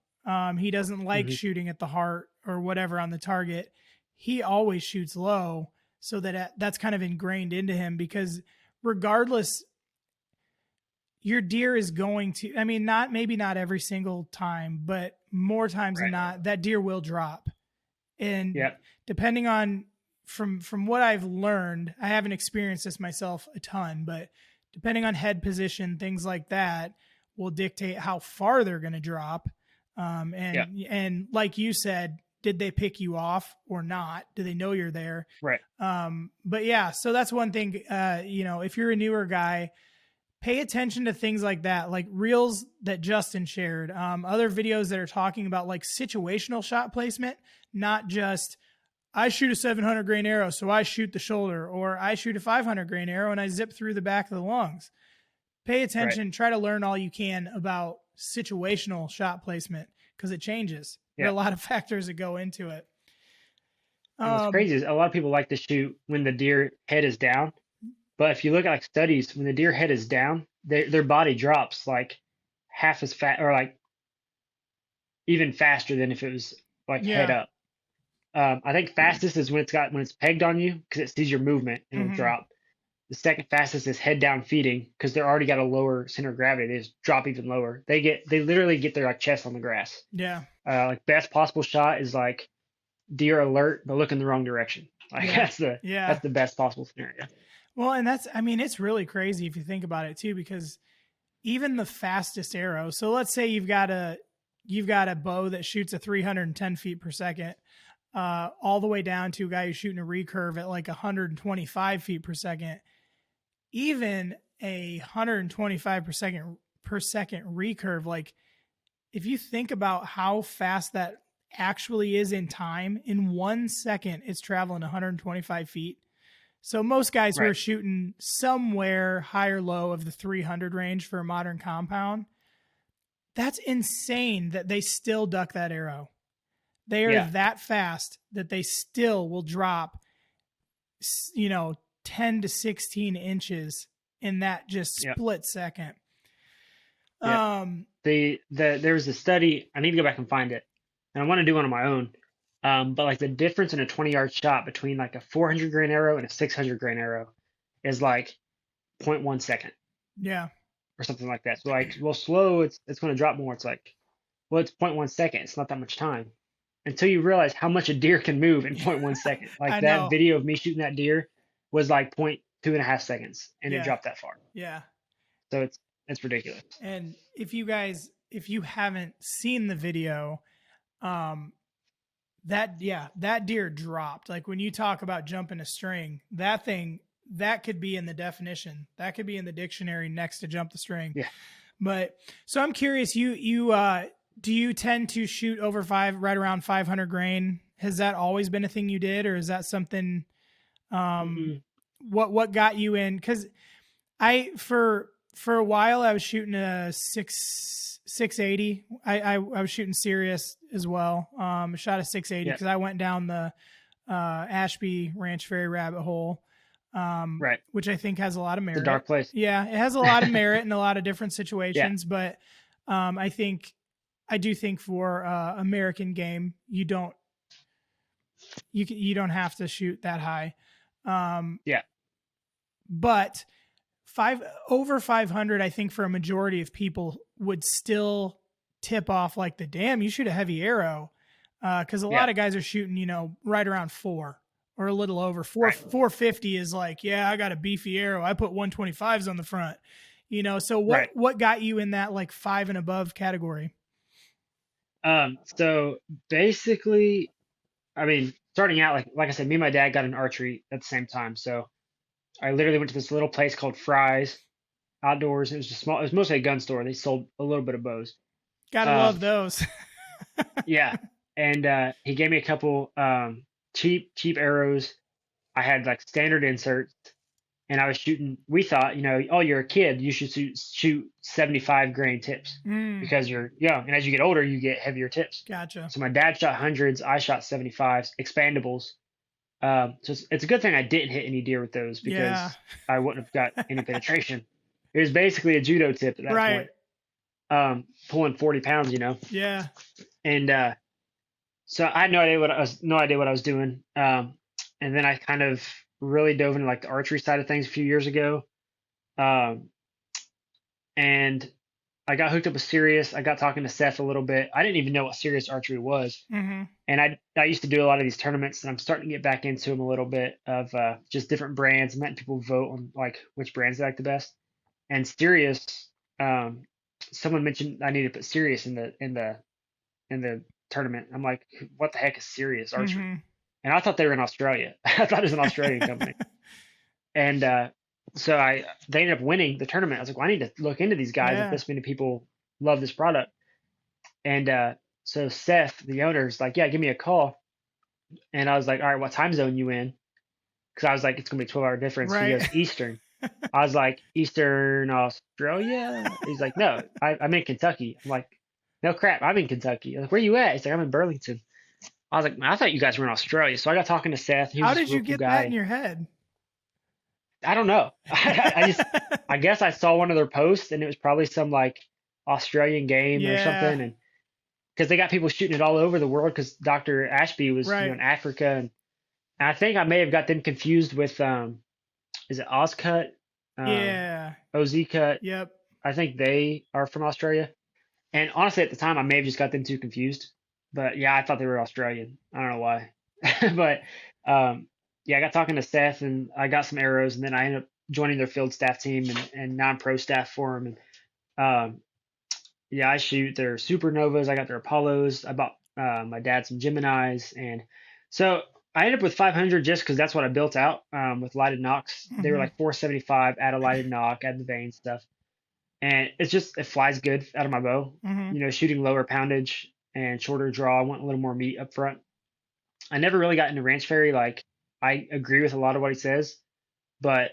He doesn't like shooting at the heart or whatever on the target. He always shoots low so that that's kind of ingrained into him, because regardless, your deer is going to, I mean, maybe not every single time, but more times than not, that deer will drop. And depending on, from what I've learned, I haven't experienced this myself a ton, but depending on head position, things like that will dictate how far they're going to drop. And like you said, did they pick you off or not? Do they know you're there? Right. But yeah, so that's one thing, if you're a newer guy, pay attention to things like that, like reels that Justin shared, other videos that are talking about like situational shot placement, not just I shoot a 700 grain arrow, so I shoot the shoulder, or I shoot a 500 grain arrow and I zip through the back of the lungs. Pay Right. attention, try to learn all you can about situational shot placement because it changes. There are Yeah. a lot of factors that go into it. And what's crazy is a lot of people like to shoot when the deer head is down. But if you look at like studies, when the deer head is down, their body drops like half as fast or like even faster than if it was like head Yeah. up. I think fastest is when it's pegged on you because it sees your movement and it'll drop. The second fastest is head down feeding because they're already got a lower center of gravity. They just drop even lower. They literally get their like chest on the grass. Yeah. Like best possible shot is like deer alert but look in the wrong direction. Like that's the best possible scenario. Well, and it's really crazy if you think about it too, because even the fastest arrow. So let's say you've got a bow that shoots at 310 feet per second, all the way down to a guy who's shooting a recurve at like 125 feet per second. Even a 125 per second recurve, like if you think about how fast that actually is in time, in 1 second, it's traveling 125 feet. So most guys who are shooting somewhere high or low of the 300 range for a modern compound, that's insane that they still duck that arrow. They are that fast that they still will drop, 10 to 16 inches in that just split second. There was a study, I need to go back and find it, and I want to do one on my own. But like the difference in a 20-yard shot between like a 400 grain arrow and a 600 grain arrow is like 0.1 second. Yeah. Or something like that. So like, well, slow, it's going to drop more. It's like, well, it's 0.1 second. It's not that much time until you realize how much a deer can move in 0.1 second. Like that video of me shooting that deer was like 2.5 seconds and it dropped that far. Yeah. So it's ridiculous. And if you haven't seen the video, that deer dropped. Like when you talk about jumping a string, that could be in the definition. That could be in the dictionary next to jump the string. Yeah. But so I'm curious, you do you tend to shoot right around 500 grain? Has that always been a thing you did, or is that something what got you in? Cuz for a while I was shooting a 680. I was shooting serious as well. I shot a 680 because I went down the Ashby Ranch Ferry rabbit hole, which I think has a lot of merit. It's a dark place. Yeah, it has a lot of merit in a lot of different situations, but I do think for American game, you don't have to shoot that high. But over 500, I think for a majority of people would still tip off like you shoot a heavy arrow. Cause a lot of guys are shooting, right around 4 or a little over 450 is like, I got a beefy arrow. I put 125s on the front, so what got you in that like 5 and above category? So basically, I mean, starting out, like I said, me and my dad got an archery at the same time. So I literally went to this little place called Fry's Outdoors. It was just small. It was mostly a gun store. They sold a little bit of bows. Gotta love those. Yeah. And he gave me a couple cheap arrows. I had like standard inserts, and I was shooting. We thought, you're a kid, you should shoot 75 grain tips because you're young, and as you get older, you get heavier tips. Gotcha. So my dad shot hundreds, I shot 75s, expandables. So it's a good thing I didn't hit any deer with those because I wouldn't have got any penetration. It was basically a judo tip at that point. Pulling 40 pounds, Yeah. And so I had no idea what I was doing. And then I kind of really dove into like the archery side of things a few years ago. And I got hooked up with Sirius. I got talking to Seth a little bit. I didn't even know what Sirius archery was. Mm-hmm. And I used to do a lot of these tournaments, and I'm starting to get back into them a little bit of just different brands and letting people vote on like which brands they like the best. And Sirius, someone mentioned I need to put Sirius in the tournament. I'm like, what the heck is Sirius archery? Mm-hmm. And I thought they were in Australia. I thought it was an Australian company. And so they ended up winning the tournament. I was like, well, I need to look into these guys if this many people love this product. And so Seth, the owner, is like, give me a call. And I was like, all right, what time zone you in? Because I was like, it's gonna be a 12-hour difference. He Right. goes, Eastern. I was like, Eastern Australia? He's like, no, I'm in Kentucky. I'm like, no crap, I'm in Kentucky. I'm like, where you at? He's like, I'm in Burlington. I was like, man, I thought you guys were in Australia. So I got talking to Seth. He was How just did a real you cool get that in guy. your head? I don't know. I guess I saw one of their posts and it was probably some like Australian game or Yeah. something. And because they got people shooting it all over the world because Dr. Ashby was, Right. in Africa. And I think I may have got them confused with, is it Ozcut? Yeah. OZ Yep. I think they are from Australia. And honestly, at the time, I may have just got them too confused. But yeah, I thought they were Australian. I don't know why. But um, yeah, I got talking to Seth and I got some arrows, and then I ended up joining their field staff team and non-pro staff for them. And yeah, I shoot their supernovas. I got their Apollos. I bought my dad some Geminis, and so I ended up with 500 just because that's what I built out with lighted nocks. They were Hmm. like 475, add a lighted nock, add the vein stuff, and it's just it flies good out of my bow. Hmm. Shooting lower poundage and shorter draw. I want a little more meat up front. I never really got into Ranch Fairy. Like I agree with a lot of what he says, but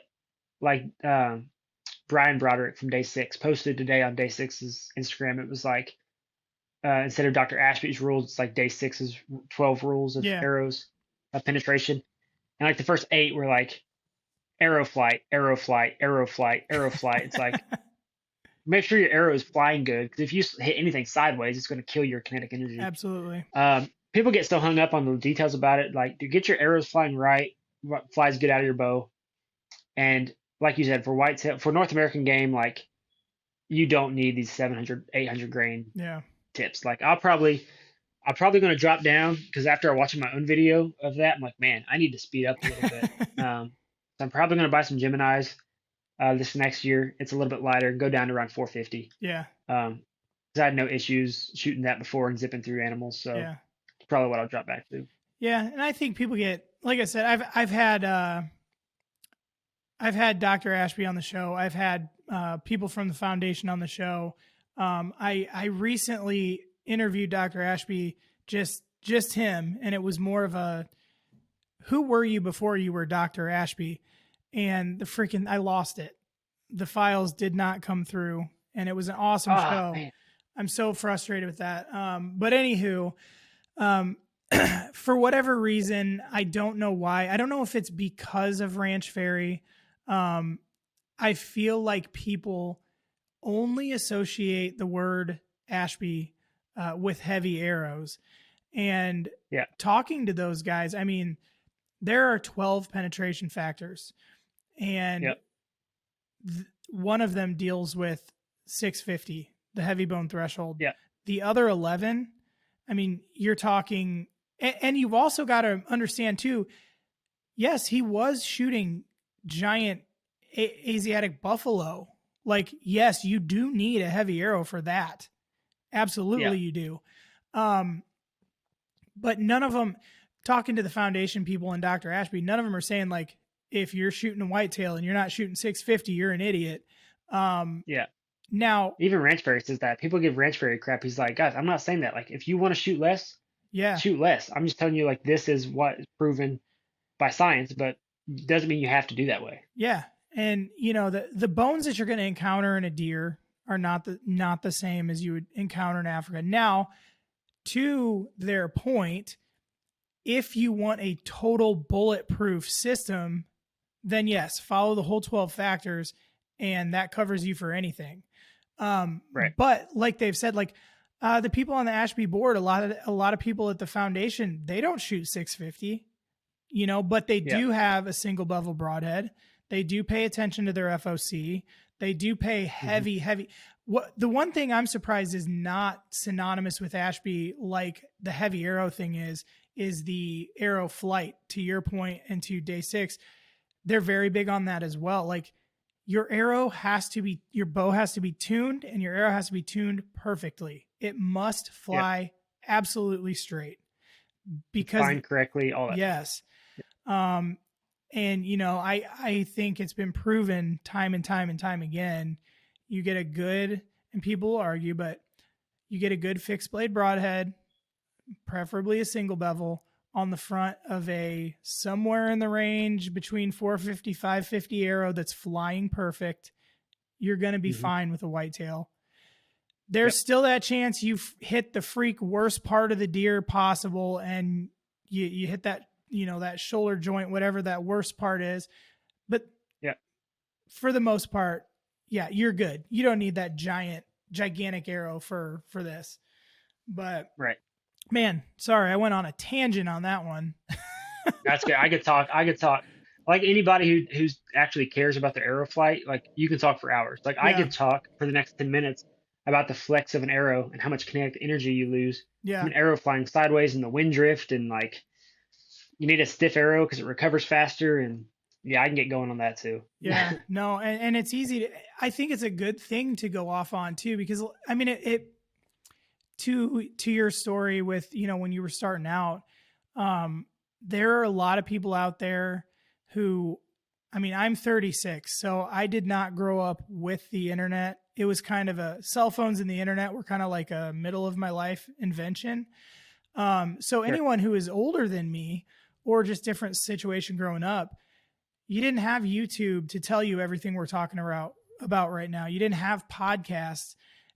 like Brian Broderick from Day Six posted today on Day Six's Instagram, it was like instead of Dr. Ashby's rules, it's like Day Six's 12 rules of Yeah. arrows of penetration, and like the first 8 were like arrow flight, arrow flight, arrow flight, arrow flight. It's like make sure your arrow is flying good because if you hit anything sideways, it's going to kill your kinetic energy. Absolutely. People get so hung up on the details about it. Like, to get your arrows flying right, what flies good out of your bow. And like you said, for whitetail, for North American game, like you don't need these 700, 800 grain Yeah. tips. Like I'm probably going to drop down because after watching my own video of that, I'm like, man, I need to speed up a little bit. So I'm probably going to buy some Geminis this next year. It's a little bit lighter, go down to around 450. Yeah. Because I had no issues shooting that before and zipping through animals. So Yeah. probably what I'll drop back to. Yeah. And I think people get, like I said, I've had Dr. Ashby on the show. I've had people from the foundation on the show. I recently interviewed Dr. Ashby, just him, and it was more of a, who were you before you were Dr. Ashby? And I lost it. The files did not come through, and it was an awesome show. Man. I'm so frustrated with that. But anywho, for whatever reason, I don't know why. I don't know if it's because of Ranch Fairy. I feel like people only associate the word Ashby with heavy arrows. And Yeah. talking to those guys, I mean, there are 12 penetration factors, and Yep. one of them deals with 650, the heavy bone threshold. Yeah. The other 11, I mean, you're talking, and you've also got to understand too, yes, he was shooting giant Asiatic buffalo. Like, yes, you do need a heavy arrow for that. Absolutely, you do. But none of them, talking to the foundation people and Dr. Ashby, none of them are saying like, if you're shooting a whitetail and you're not shooting 650, you're an idiot. Yeah. Now, Even Ranch Fairy says that. People give Ranch Fairy crap. He's like, guys, I'm not saying that. Like, if you want to shoot less, yeah, shoot less. I'm just telling you, like, this is what is proven by science, but doesn't mean you have to do that way. Yeah. And the bones that you're going to encounter in a deer are not the same as you would encounter in Africa. Now, to their point, if you want a total bulletproof system, then yes, follow the whole 12 factors, and that covers you for anything. Right. But like they've said, like the people on the Ashby board, a lot of people at the foundation, they don't shoot 650, but they do have a single bevel broadhead. They do pay attention to their FOC. They do pay heavy. The one thing I'm surprised is not synonymous with Ashby like the heavy arrow thing is the arrow flight, to your point, and to Day Six. They're very big on that as well. Like, your bow has to be tuned, and your arrow has to be tuned perfectly. It must fly absolutely straight, because fine correctly, all that. Yes. And I think it's been proven time and time and time again. You get a good, and people will argue, but you get a good fixed blade broadhead, preferably a single bevel, on the front of a somewhere in the range between 450, 550 arrow that's flying perfect, you're going to be Mm-hmm. fine with a whitetail. There's Yep. still that chance you hit the freak worst part of the deer possible, and you hit that, that shoulder joint, whatever that worst part is. But yeah, for the most part, yeah, you're good. You don't need that gigantic arrow for this. But right. man, sorry, I went on a tangent on that one. That's good. I could talk. Like anybody who's actually cares about their arrow flight, like you can talk for hours. Like I Yeah, could talk for the next 10 minutes about the flex of an arrow and how much kinetic energy you lose from yeah, an arrow flying sideways and the wind drift, and like you need a stiff arrow because it recovers faster. And yeah, I can get going on that too. yeah. No, and it's easy to. I think it's a good thing to go off on too, because I mean it to your story with, when you were starting out, there are a lot of people out there who, I mean, I'm 36, so I did not grow up with the internet. It was kind of cell phones and the internet were kind of like a middle of my life invention. So Sure. anyone who is older than me or just different situation growing up, you didn't have YouTube to tell you everything we're talking about right now. You didn't have podcasts.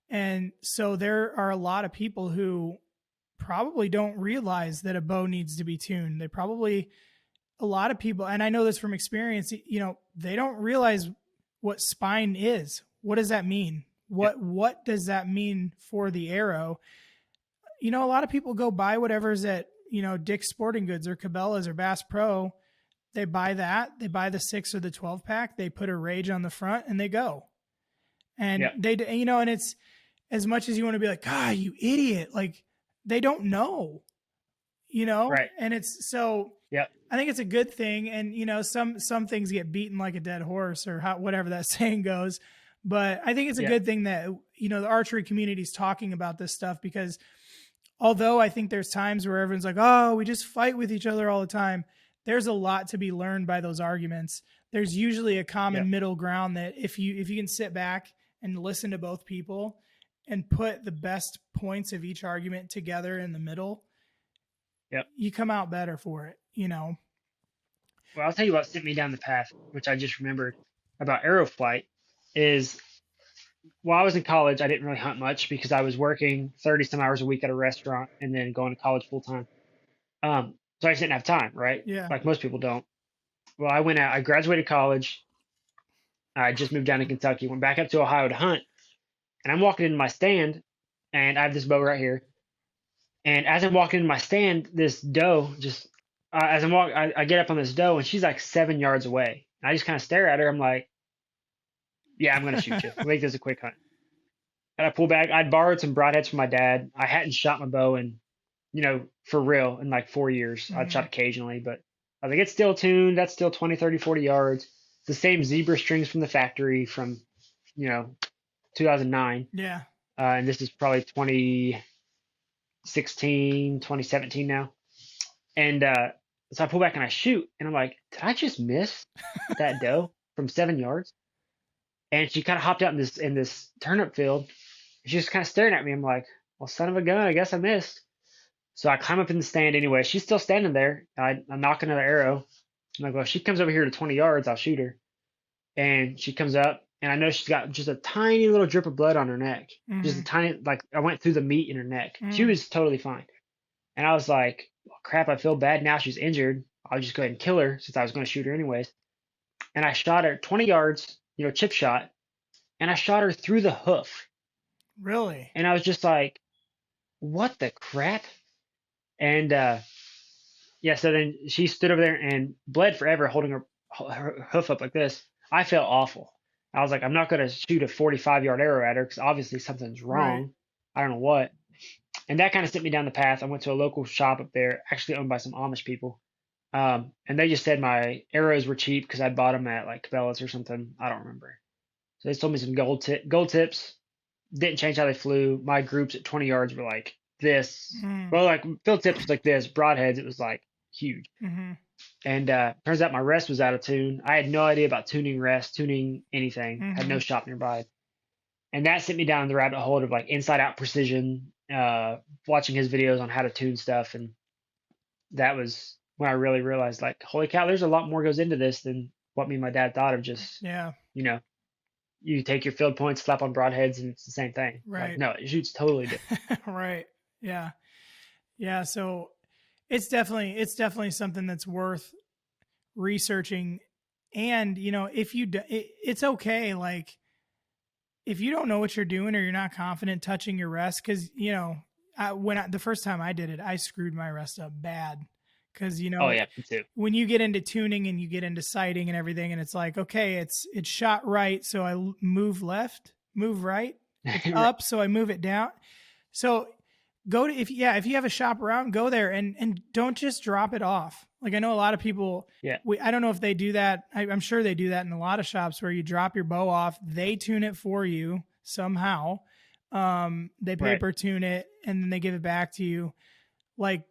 And so there are a lot of people who probably don't realize that a bow needs to be tuned. A lot of people, and I know this from experience, they don't realize what spine is. What does that mean? What does that mean for the arrow? A lot of people go buy whatever's at, Dick's Sporting Goods or Cabela's or Bass Pro. They buy they buy the 6 or the 12 pack, they put a Rage on the front and they go. And and it's, as much as you want to be like, God, you idiot, like they don't know, Right. and it's so, Yep. I think it's a good thing. And, some things get beaten like a dead horse or whatever that saying goes. But I think it's a good thing that, the archery community is talking about this stuff, because although I think there's times where everyone's like, oh, we just fight with each other all the time, there's a lot to be learned by those arguments. There's usually a common middle ground that if you can sit back and listen to both people and put the best points of each argument together in the middle, you come out better for it, Well, I'll tell you what sent me down the path, which I just remembered about arrow flight, is while I was in college, I didn't really hunt much because I was working 30 some hours a week at a restaurant and then going to college full time. So I just didn't have time, right? Yeah. Like most people don't. Well, I graduated college. I just moved down to Kentucky, went back up to Ohio to hunt, and I'm walking into my stand, and I have this bow right here. And as I'm walking into my stand, this doe just, as I'm walking, I get up on this doe, and she's like 7 yards away. And I just kind of stare at her. I'm like, yeah, I'm going to shoot you. Make this a quick hunt. And I pull back. I'd borrowed some broadheads from my dad. I hadn't shot my bow in, for real in like 4 years. I'd shot occasionally, but I was like, it's still tuned. That's still 20, 30, 40 yards. It's the same zebra strings from the factory from, 2009. Yeah. And this is probably 2016, 2017 now. And so I pull back and I shoot, and I'm like, did I just miss that doe from 7 yards? And she kind of hopped out in this turnip field. She just kind of staring at me. I'm like, well, son of a gun, I guess I missed. So I climb up in the stand anyway. She's still standing there. I knock another arrow. I'm like, well, if she comes over here to 20 yards, I'll shoot her. And she comes up, and I know she's got just a tiny little drip of blood on her neck. Just a tiny, like I went through the meat in her neck. She was totally fine. And I was like, well, crap, I feel bad now she's injured. I'll just go ahead and kill her since I was going to shoot her anyways. And I shot her 20 yards, chip shot, and I shot her through the hoof. Really? And I was just like, what the crap? And so then she stood over there and bled forever, holding her hoof up like this. I felt awful. I was like, I'm not going to shoot a 45-yard arrow at her because obviously something's wrong. Right. I don't know what. And that kind of sent me down the path. I went to a local shop up there, actually owned by some Amish people. And they just said my arrows were cheap because I bought them at like Cabela's or something. I don't remember. So they told me some gold tips. Didn't change how they flew. My groups at 20 yards were like this. Well, like field tips was like this. Broadheads, it was like huge. And turns out my rest was out of tune. I had no idea about tuning rest, tuning anything. Had no shop nearby. And that sent me down the rabbit hole of like inside out precision, watching his videos on how to tune stuff. And that was when I really realized, like, holy cow, there's a lot more goes into this than what me and my dad thought of just, Yeah. you know, you take your field points, slap on broadheads, and it's the same thing. Like, Right. no, it shoots totally different. Right. Yeah. Yeah. So it's definitely something that's worth researching. And, if you do, it's okay. Like, if you don't know what you're doing or you're not confident touching your rest, because, the first time I did it, I screwed my rest up bad. Because, Oh yeah, me too. when you get into tuning and you get into sighting and everything, and it's like, okay, it's shot right. So I move left, move right, it's up. So I move it down. So go to, if you have a shop around, go there and don't just drop it off. Like, I know a lot of people, Yeah. I don't know if they do that. I'm sure they do that in a lot of shops where you drop your bow off, they tune it for you somehow. They paper tune it and then they give it back to you. Like,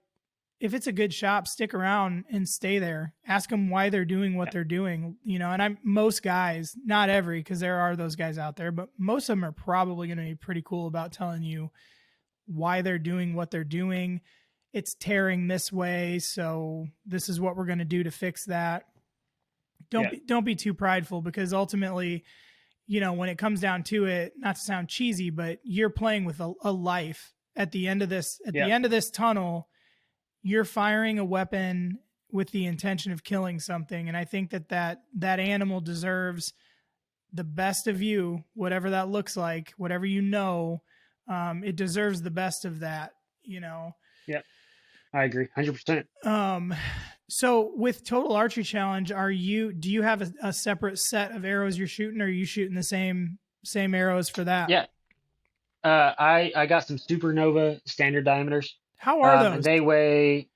if it's a good shop, stick around and stay there. Ask them why they're doing what they're doing, and most guys, not every, because there are those guys out there, but most of them are probably going to be pretty cool about telling you why they're doing what they're doing. It's tearing this way, so this is what we're going to do to fix that. Don't be too prideful, because ultimately, when it comes down to it, not to sound cheesy, but you're playing with a life at the end of this. At the end of this tunnel, you're firing a weapon with the intention of killing something. And I think that animal deserves the best of you, whatever that looks like, whatever it deserves the best of that, Yeah, I agree, 100%. So with Total Archery Challenge, do you have a separate set of arrows you're shooting, or are you shooting the same arrows for that? Yeah. I got some Supernova standard diameters. How are those? And they weigh,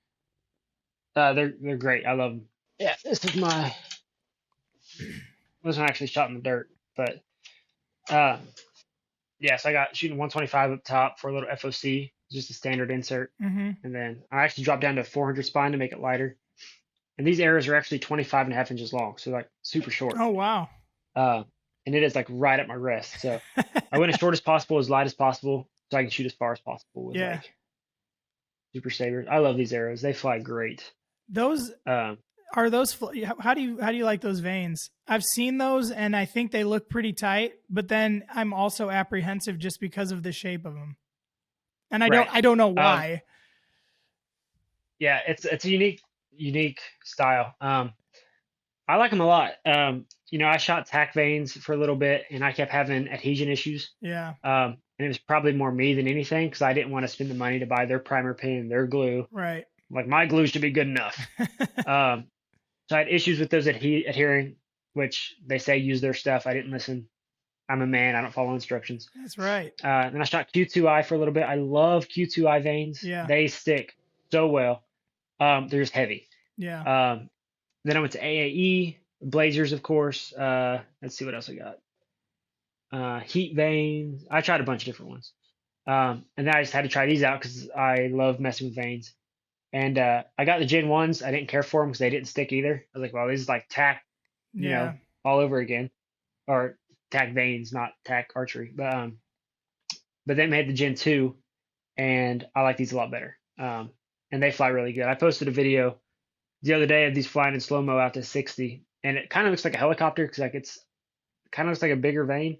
they're great. I love them. Yeah, this one actually shot in the dirt, but yes, I got shooting 125 up top for a little FOC, just a standard insert. Mm-hmm. And then I actually dropped down to 400 spine to make it lighter. And these arrows are actually 25.5 inches long, so like super short. Oh, wow. And it is like right at my wrist. So I went as short as possible, as light as possible, so I can shoot as far as possible with like super sabers. I love these arrows. They fly great. Those are those. How do you like those vanes? I've seen those and I think they look pretty tight, but then I'm also apprehensive just because of the shape of them. And I don't know why. Yeah, it's a unique style. I like them a lot. I shot tack vanes for a little bit and I kept having adhesion issues. Yeah. And it was probably more me than anything, because I didn't want to spend the money to buy their primer pin, their glue. Right. Like, my glue should be good enough. So I had issues with those adhering, which they say use their stuff. I didn't listen. I'm a man. I don't follow instructions. That's right. Then I shot Q2I for a little bit. I love Q2I vanes. Yeah. They stick so well. They're just heavy. Yeah. Then I went to AAE, Blazers, of course. Let's see what else I got. Heat vanes. I tried a bunch of different ones. And then I just had to try these out because I love messing with vanes. And I got the Gen 1s. I didn't care for them because they didn't stick either. I was like, well, this is like tack, all over again. Or tack vanes, not tack archery. But they made the Gen 2, and I like these a lot better. And they fly really good. I posted a video the other day of these flying in slow-mo out to 60, and it kind of looks like a helicopter because like it's kind of looks like a bigger vane,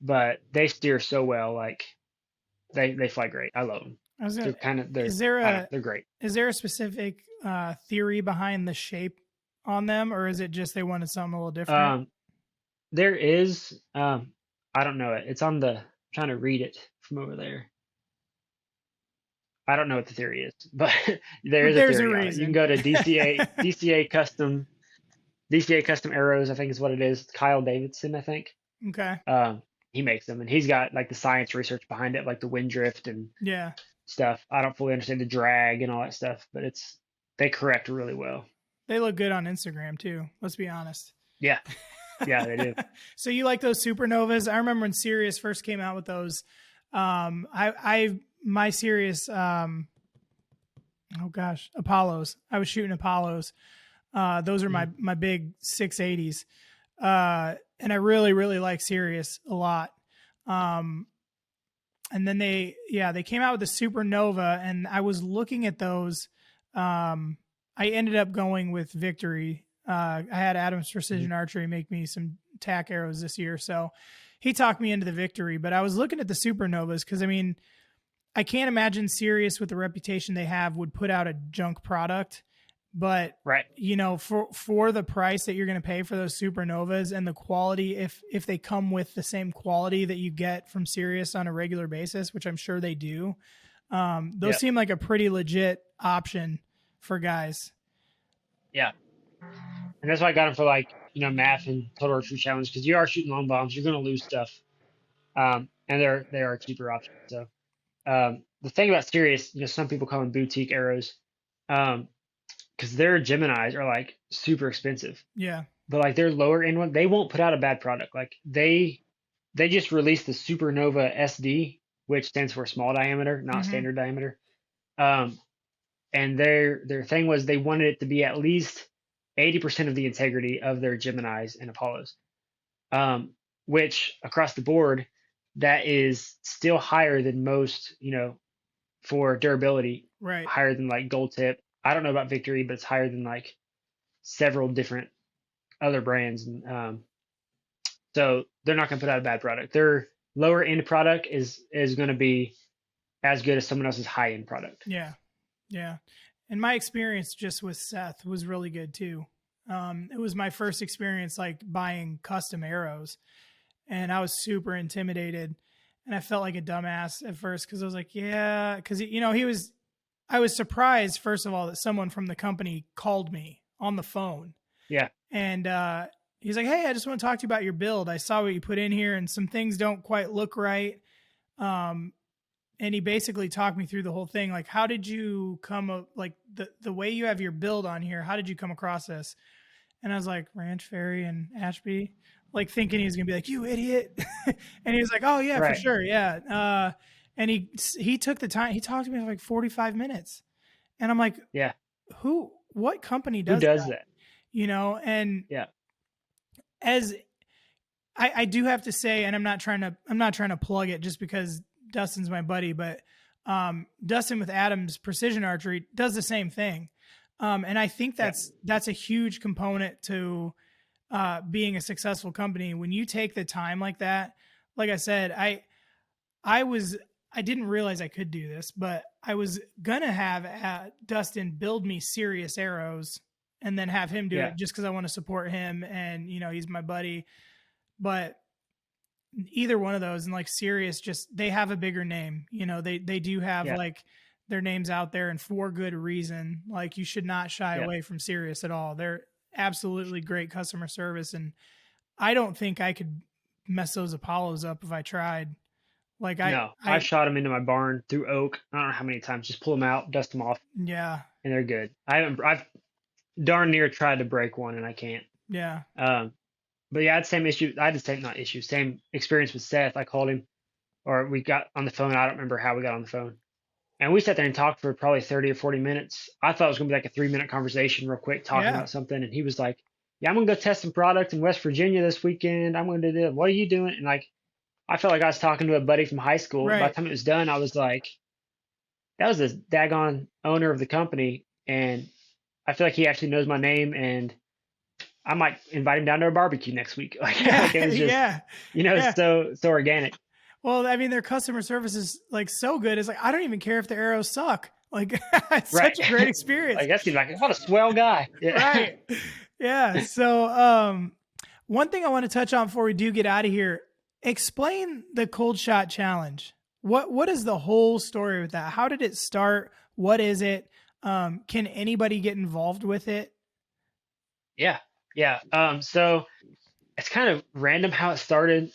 but they steer so well. Like they fly great. I love them. They're great. Is there a specific theory behind the shape on them, or is it just they wanted something a little different? There is. I don't know it. It's on the. I'm trying to read it from over there. I don't know what the theory is, but there's a theory. You can go to DCA custom arrows, I think is what it is. Kyle Davidson, I think. Okay. He makes them, and he's got like the science research behind it, like the wind drift and stuff. I don't fully understand the drag and all that stuff, but they correct really well. They look good on Instagram too. Let's be honest. Yeah. Yeah, they do. So you like those Supernovas? I remember when Sirius first came out with those. My Sirius, Apollos. I was shooting Apollos. Those are my big 680s. And I really, really like Sirius a lot. And then they came out with the Supernova, and I was looking at those. I ended up going with Victory. I had Adam's Precision Archery make me some tack arrows this year, so he talked me into the Victory. But I was looking at the Supernovas because, I mean, I can't imagine Sirius, with the reputation they have, would put out a junk product. But Right. you know, for the price that you're going to pay for those Supernovas and the quality, if they come with the same quality that you get from Sirius on a regular basis, which I'm sure they do, those seem like a pretty legit option for guys. Yeah. And that's why I got them for, like, math and total archery challenge, because you are shooting long bombs, you're going to lose stuff. And they are a cheaper option. So the thing about Sirius, some people call them boutique arrows, because their Geminis are like super expensive. Yeah. But like their lower end one, they won't put out a bad product. Like they just released the Supernova SD, which stands for small diameter, not standard diameter. And their thing was they wanted it to be at least 80% of the integrity of their Geminis and Apollos, which across the board, that is still higher than most, for durability, Right. higher than like Gold Tip. I don't know about Victory, but it's higher than like several different other brands. And so they're not going to put out a bad product. Their lower end product is going to be as good as someone else's high end product. Yeah. Yeah. And my experience just with Seth was really good too. It was my first experience like buying custom arrows, and I was super intimidated, and I felt like a dumbass at first because I was like, yeah, because I was surprised, first of all, that someone from the company called me on the phone. Yeah. And he's like, hey, I just want to talk to you about your build. I saw what you put in here and some things don't quite look right. And he basically talked me through the whole thing. Like, how did you come up, like the way you have your build on here, how did you come across this? And I was like, Ranch Fairy and Ashby, like thinking he was going to be like, you idiot. And he was like, oh yeah, Right. for sure. Yeah. And he took the time, he talked to me for like 45 minutes, and I'm like, yeah, what company does that? And yeah, as I do have to say, and I'm not trying to plug it just because Dustin's my buddy, but Dustin with Adam's Precision Archery does the same thing. And I think that's a huge component to being a successful company. When you take the time like that, like I said, I didn't realize I could do this, but I was going to have Dustin build me Sirius arrows and then have him do it just because I want to support him. And, he's my buddy. But either one of those, and like Sirius, just, they have a bigger name. They do have like their names out there, and for good reason. Like, you should not shy away from Sirius at all. They're absolutely great customer service. And I don't think I could mess those Apollos up if I tried. Like I shot them into my barn through oak. I don't know how many times. Just pull them out, dust them off. Yeah. And they're good. I've darn near tried to break one, and I can't. Yeah. But yeah, I had the same issue. I had the same experience with Seth. I called him, or we got on the phone. I don't remember how we got on the phone. And we sat there and talked for probably 30 or 40 minutes. I thought it was going to be like a 3-minute conversation real quick, talking about something. And he was like, yeah, I'm going to go test some product in West Virginia this weekend. I'm going to do this. What are you doing? And like, I felt like I was talking to a buddy from high school. Right. By the time it was done, I was like, that was the daggone owner of the company. And I feel like he actually knows my name, and I might invite him down to a barbecue next week. Like, it was just, so organic. Well, I mean, their customer service is like so good. It's like, I don't even care if the arrows suck. Like, it's such a great experience. I guess he's like, what a swell guy. Yeah. Right. Yeah. So, one thing I want to touch on before we do get out of here, explain the cold shot challenge. What is the whole story with that? How did it start? What is it? Can anybody get involved with it? Yeah. So it's kind of random how it started.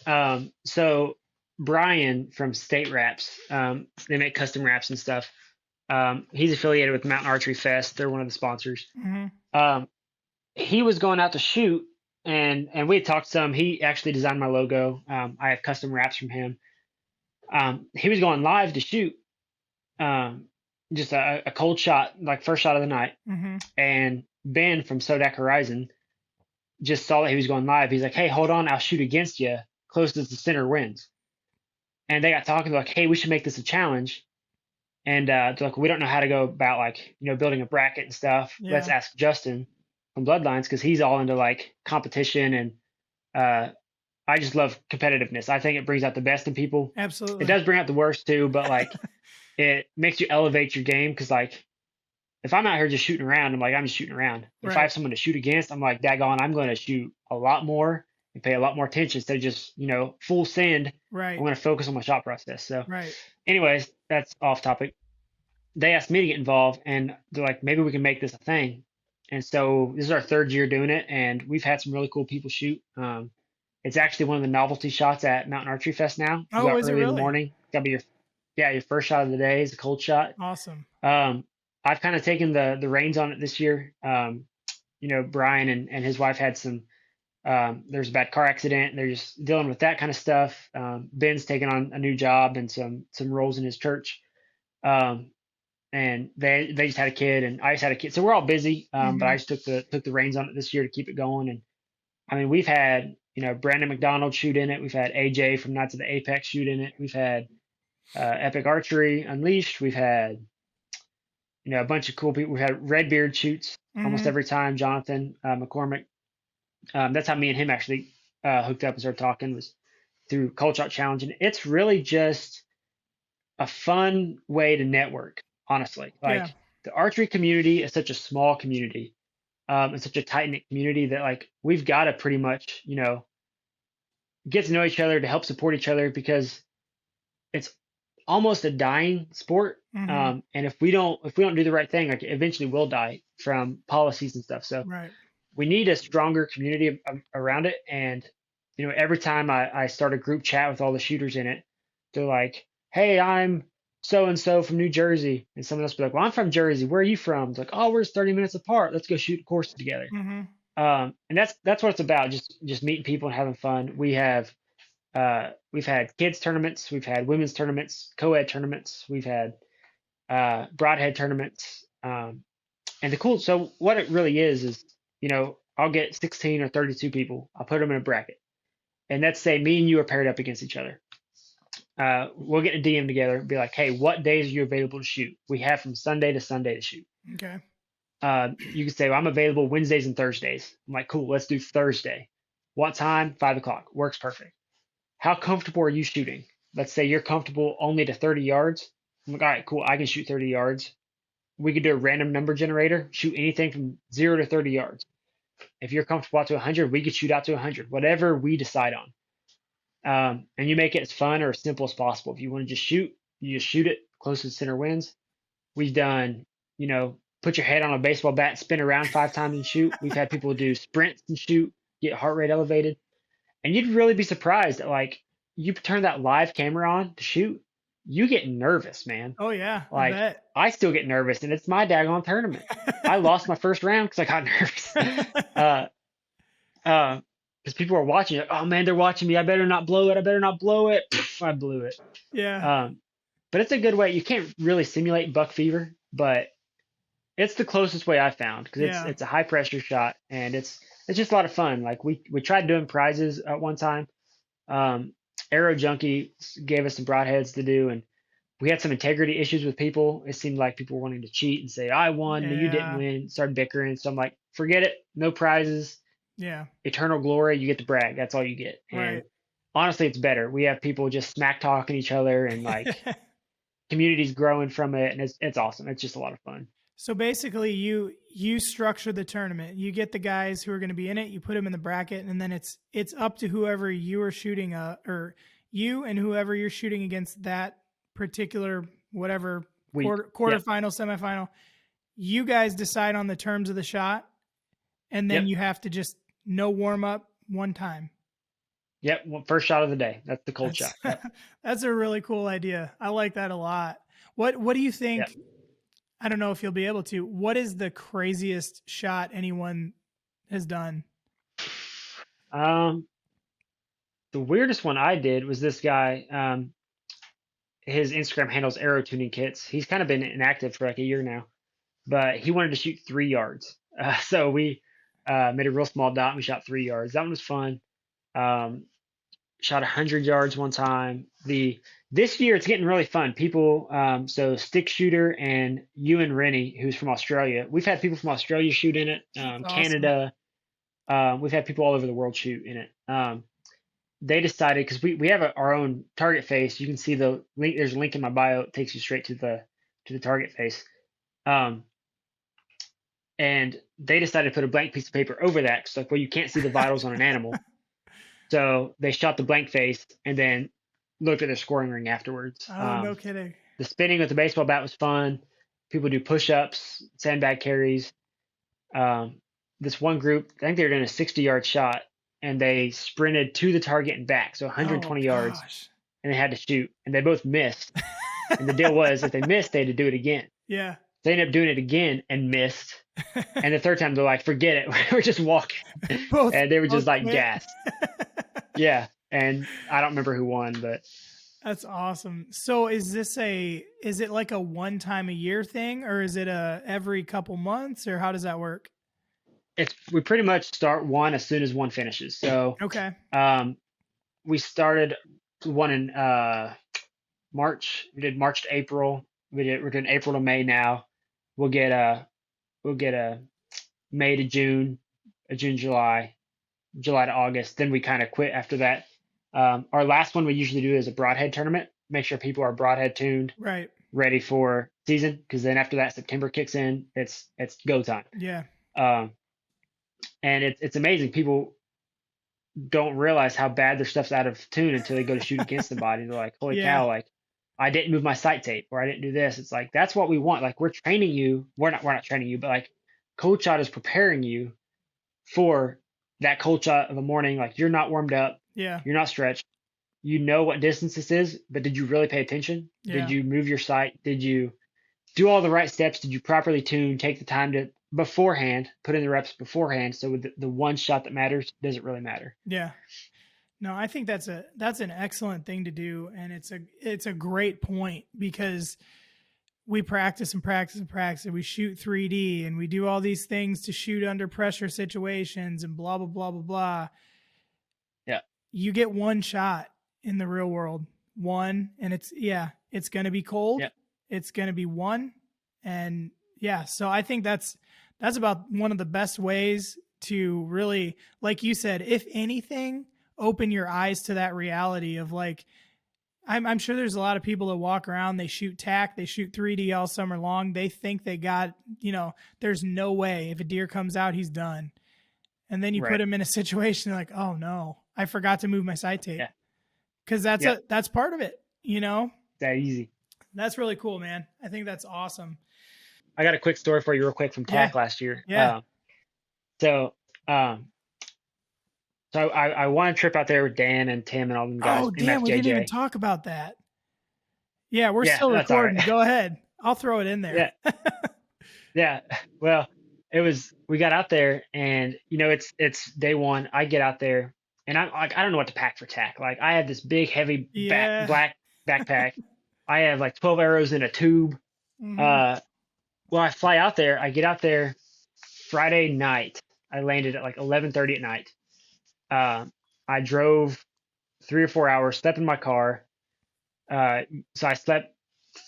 So Brian from State Wraps, they make custom wraps and stuff. He's affiliated with Mountain Archery Fest. They're one of the sponsors. Mm-hmm. He was going out to shoot, and we had talked some. He actually designed my logo. I have custom wraps from him. He was going live to shoot, just a cold shot, like first shot of the night. Mm-hmm. And Ben from Sodak Horizon just saw that he was going live. He's like, hey, hold on, I'll shoot against you. Closest to the center wins. And they got talking like, hey, we should make this a challenge. And they're like, we don't know how to go about like, building a bracket and stuff. Let's Yeah. ask Justin from Bloodlines because he's all into like competition and uh, I just love competitiveness. I think it brings out the best in people. It Absolutely. does bring out the worst too, but like it makes you elevate your game because like if I'm out here just shooting around, I'm just shooting around. But if I Right. have someone to shoot against, I'm like, daggone, I'm going to shoot a lot more and pay a lot more attention instead of just, full send. I'm Right. going to focus on my shot process. So, Right. anyways, that's off topic. They asked me to get involved and they're like, maybe we can make this a thing. And so this is our third year doing it, and we've had some really cool people shoot. It's actually one of the novelty shots at Mountain Archery Fest now. You go Oh, out is it early in the really? morning. That'll be your first shot of the day is a cold shot. Awesome. Um, I've kind of taken the reins on it this year. Brian and his wife had some. There's a bad car accident. They're just dealing with that kind of stuff. Ben's taking on a new job and some roles in his church. Um, and they just had a kid, and I just had a kid, so we're all busy. But Hmm. I just took the reins on it this year to keep it going. And I mean, we've had Brandon McDonald shoot in it. We've had AJ from Knights of the Apex shoot in it. We've had Epic Archery Unleashed. We've had a bunch of cool people. We've had Redbeard shoots almost Hmm. every time. Jonathan McCormick. That's how me and him actually hooked up and started talking was through Cold Shot Challenge, and it's really just a fun way to network. Honestly, Yeah. like the archery community is such a small community. It's such a tight knit community that like we've got to pretty much get to know each other to help support each other because it's almost a dying sport. Hmm. And if we don't do the right thing, like eventually we'll die from policies and stuff. So Right. we need a stronger community around it. And every time I start a group chat with all the shooters in it, they're like, "Hey, I'm so and so from New Jersey," and someone else will be like, "Well, I'm from Jersey. Where are you from?" It's like, "Oh, we're just 30 minutes apart. Let's go shoot courses together." Hmm. And that's what it's about. Just meeting people and having fun. We've had kids tournaments, we've had women's tournaments, co-ed tournaments, we've had broadhead tournaments. And so what it really is I'll get 16 or 32 people. I'll put them in a bracket, and let's say me and you are paired up against each other. We'll get a DM together and be like, "Hey, what days are you available to shoot? We have from Sunday to Sunday to shoot." Okay. You can say, "Well, I'm available Wednesdays and Thursdays." I'm like, "Cool, let's do Thursday. What time? 5 o'clock. Works perfect. How comfortable are you shooting? Let's say you're comfortable only to 30 yards. I'm like, all right, cool. I can shoot 30 yards. We could do a random number generator, shoot anything from 0 to 30 yards. If you're comfortable out to 100, we could shoot out to 100, whatever we decide on. And you make it as fun or as simple as possible. If you want to just shoot, you just shoot it. Closest center wins. We've done, put your head on a baseball bat, spin around 5 times and shoot. We've had people do sprints and shoot, get heart rate elevated. And you'd really be surprised that like you turn that live camera on to shoot, you get nervous, man. Oh yeah, I Like bet. I still get nervous, and it's my daggone tournament. I lost my first round because I got nervous. uh, because people are watching it. Oh man, they're watching me. I better not blow it. I better not blow it. Pff, I blew it. Yeah. Um, but it's a good way. You can't really simulate buck fever, but it's the closest way I found because it's Yeah. it's a high pressure shot and it's just a lot of fun. Like we tried doing prizes at one time. Um, Arrow Junkie gave us some broadheads to do, and we had some integrity issues with people. It seemed like people were wanting to cheat and say I won, and you didn't Yeah. win. Started bickering, so I'm like, forget it. No prizes. Yeah. Eternal glory. You get to brag. That's all you get. And Right. honestly, it's better. We have people just smack talking each other, and like communities growing from it, and it's awesome. It's just a lot of fun. So basically, you structure the tournament. You get the guys who are going to be in it. You put them in the bracket, and then it's up to whoever you are shooting or you and whoever you're shooting against that particular whatever We Yep, quarterfinal, semifinal. You guys decide on the terms of the shot, and then yep, you have to just no warm up one time. yep. Well, first shot of the day. That's the cold That's shot. Yep, that's a really cool idea. I like that a lot. What do you yep. think? I don't know if you'll be able to. What is the craziest shot anyone has done? Um, the weirdest one I did was this guy. His Instagram handles arrow tuning kits. He's kind of been inactive for like a year now, but he wanted to shoot 3 yards. So we made a real small dot and we shot 3 yards. That one was fun. Um, shot 100 yards one time. This year it's getting really fun. People, so Stick Shooter and Ewan Rennie, who's from Australia. We've had people from Australia shoot in it, That's awesome. Canada. We've had people all over the world shoot in it. They decided because we have our own target face. You can see the link. There's a link in my bio. It takes you straight to the target face. Um, and they decided to put a blank piece of paper over that. Cause like, well, you can't see the vitals on an animal. So they shot the blank face and then looked at their scoring ring afterwards. Oh, no kidding. The spinning with the baseball bat was fun. People do push-ups, sandbag carries. Um, this one group, I think they were doing a 60-yard shot, and they sprinted to the target and back, so Oh 120 yards, gosh. and they had to shoot, and they both missed. And the deal was, if they missed, they had to do it again. Yeah. They ended up doing it again and missed. And the third time, they're like, forget it. We're just walking. both And they were both just like quit. gassed. Yeah. And I don't remember who won, but That's awesome. So is it like a one time a year thing, or is it a every couple months, or how does that work? we pretty much start one as soon as one finishes. So Okay. we started one in March. We did March to April. We're doing April to May now. We'll get a May to June, a June July, July to August. Then we kind of quit after that. Our last one we usually do is a broadhead tournament. Make sure people are broadhead tuned, Right. ready for season. Because then after that, September kicks in. It's go time. Yeah. And it's amazing. People don't realize how bad their stuff's out of tune until they go to shoot against somebody. They're like, holy Yeah. cow, like I didn't move my sight tape or I didn't do this. It's like, that's what we want. Like we're training you. We're not training you, but like cold shot is preparing you for that cold shot of the morning. Like you're not warmed up. Yeah. You're not stretched. You know what distance this is, but did you really pay attention? Yeah. Did you move your sight? Did you do all the right steps? Did you properly tune, take the time to beforehand, put in the reps beforehand? So with the one shot that matters doesn't really matter. Yeah. No, I think that's an excellent thing to do, and it's a great point, because we practice and practice and practice, and we shoot 3D, and we do all these things to shoot under pressure situations and blah blah blah blah blah. Yeah. You get one shot in the real world, one, and it's going to be cold. Yeah. It's going to be one, and yeah. So I think that's about one of the best ways to really, like you said, if anything, open your eyes to that reality of like, I'm sure there's a lot of people that walk around, they shoot tack, they shoot 3D all summer long. They think they got, there's no way if a deer comes out, he's done. And then you put him in a situation like, oh no, I forgot to move my sight tape. Yeah. Cause that's part of it, That easy. That's really cool, man. I think that's awesome. I got a quick story for you real quick from TAC last year. Yeah. So I won a trip out there with Dan and Tim and all them guys. Oh, damn, we didn't even talk about that. Yeah, we're still that's recording. all right. Go ahead. I'll throw it in there. Yeah. Yeah. Well, we got out there and it's day one. I get out there and I'm like, I don't know what to pack for TAC. Like I have this big, heavy black backpack. I have like 12 arrows in a tube. Mm-hmm. Well, I fly out there. I get out there Friday night. I landed at like 11:30 at night. I drove 3 or 4 hours, slept in my car. So I slept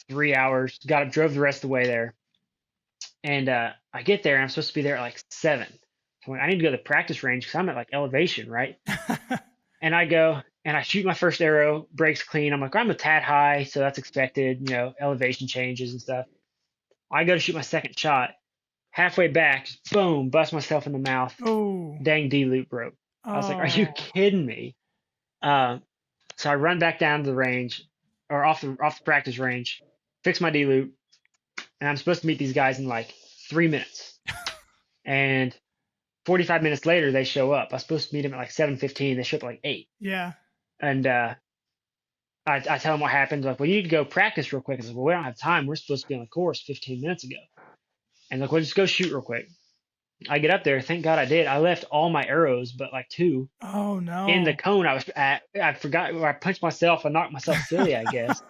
3 hours, drove the rest of the way there. And I get there and I'm supposed to be there at like 7. So I need to go to the practice range because I'm at like elevation, right? And I go and I shoot my first arrow, breaks clean. I'm like, I'm a tad high, so that's expected, elevation changes and stuff. I go to shoot my second shot. Halfway back, just boom, bust myself in the mouth. Oh. Dang D-loop broke. I was like, are you kidding me? So I run back down to the range or off the practice range, fix my D-loop, and I'm supposed to meet these guys in like 3 minutes. And 45 minutes later, they show up. I was supposed to meet them at like 7:15. They show up at like 8. Yeah. And I tell them what happened. Like, well, you need to go practice real quick. I said, well, we don't have time. We're supposed to be on the course 15 minutes ago. And like, well, just go shoot real quick. I get up there. Thank God I did. I left all my arrows, but like 2. Oh no. In the cone I was at. I forgot. I punched myself. I knocked myself silly, I guess.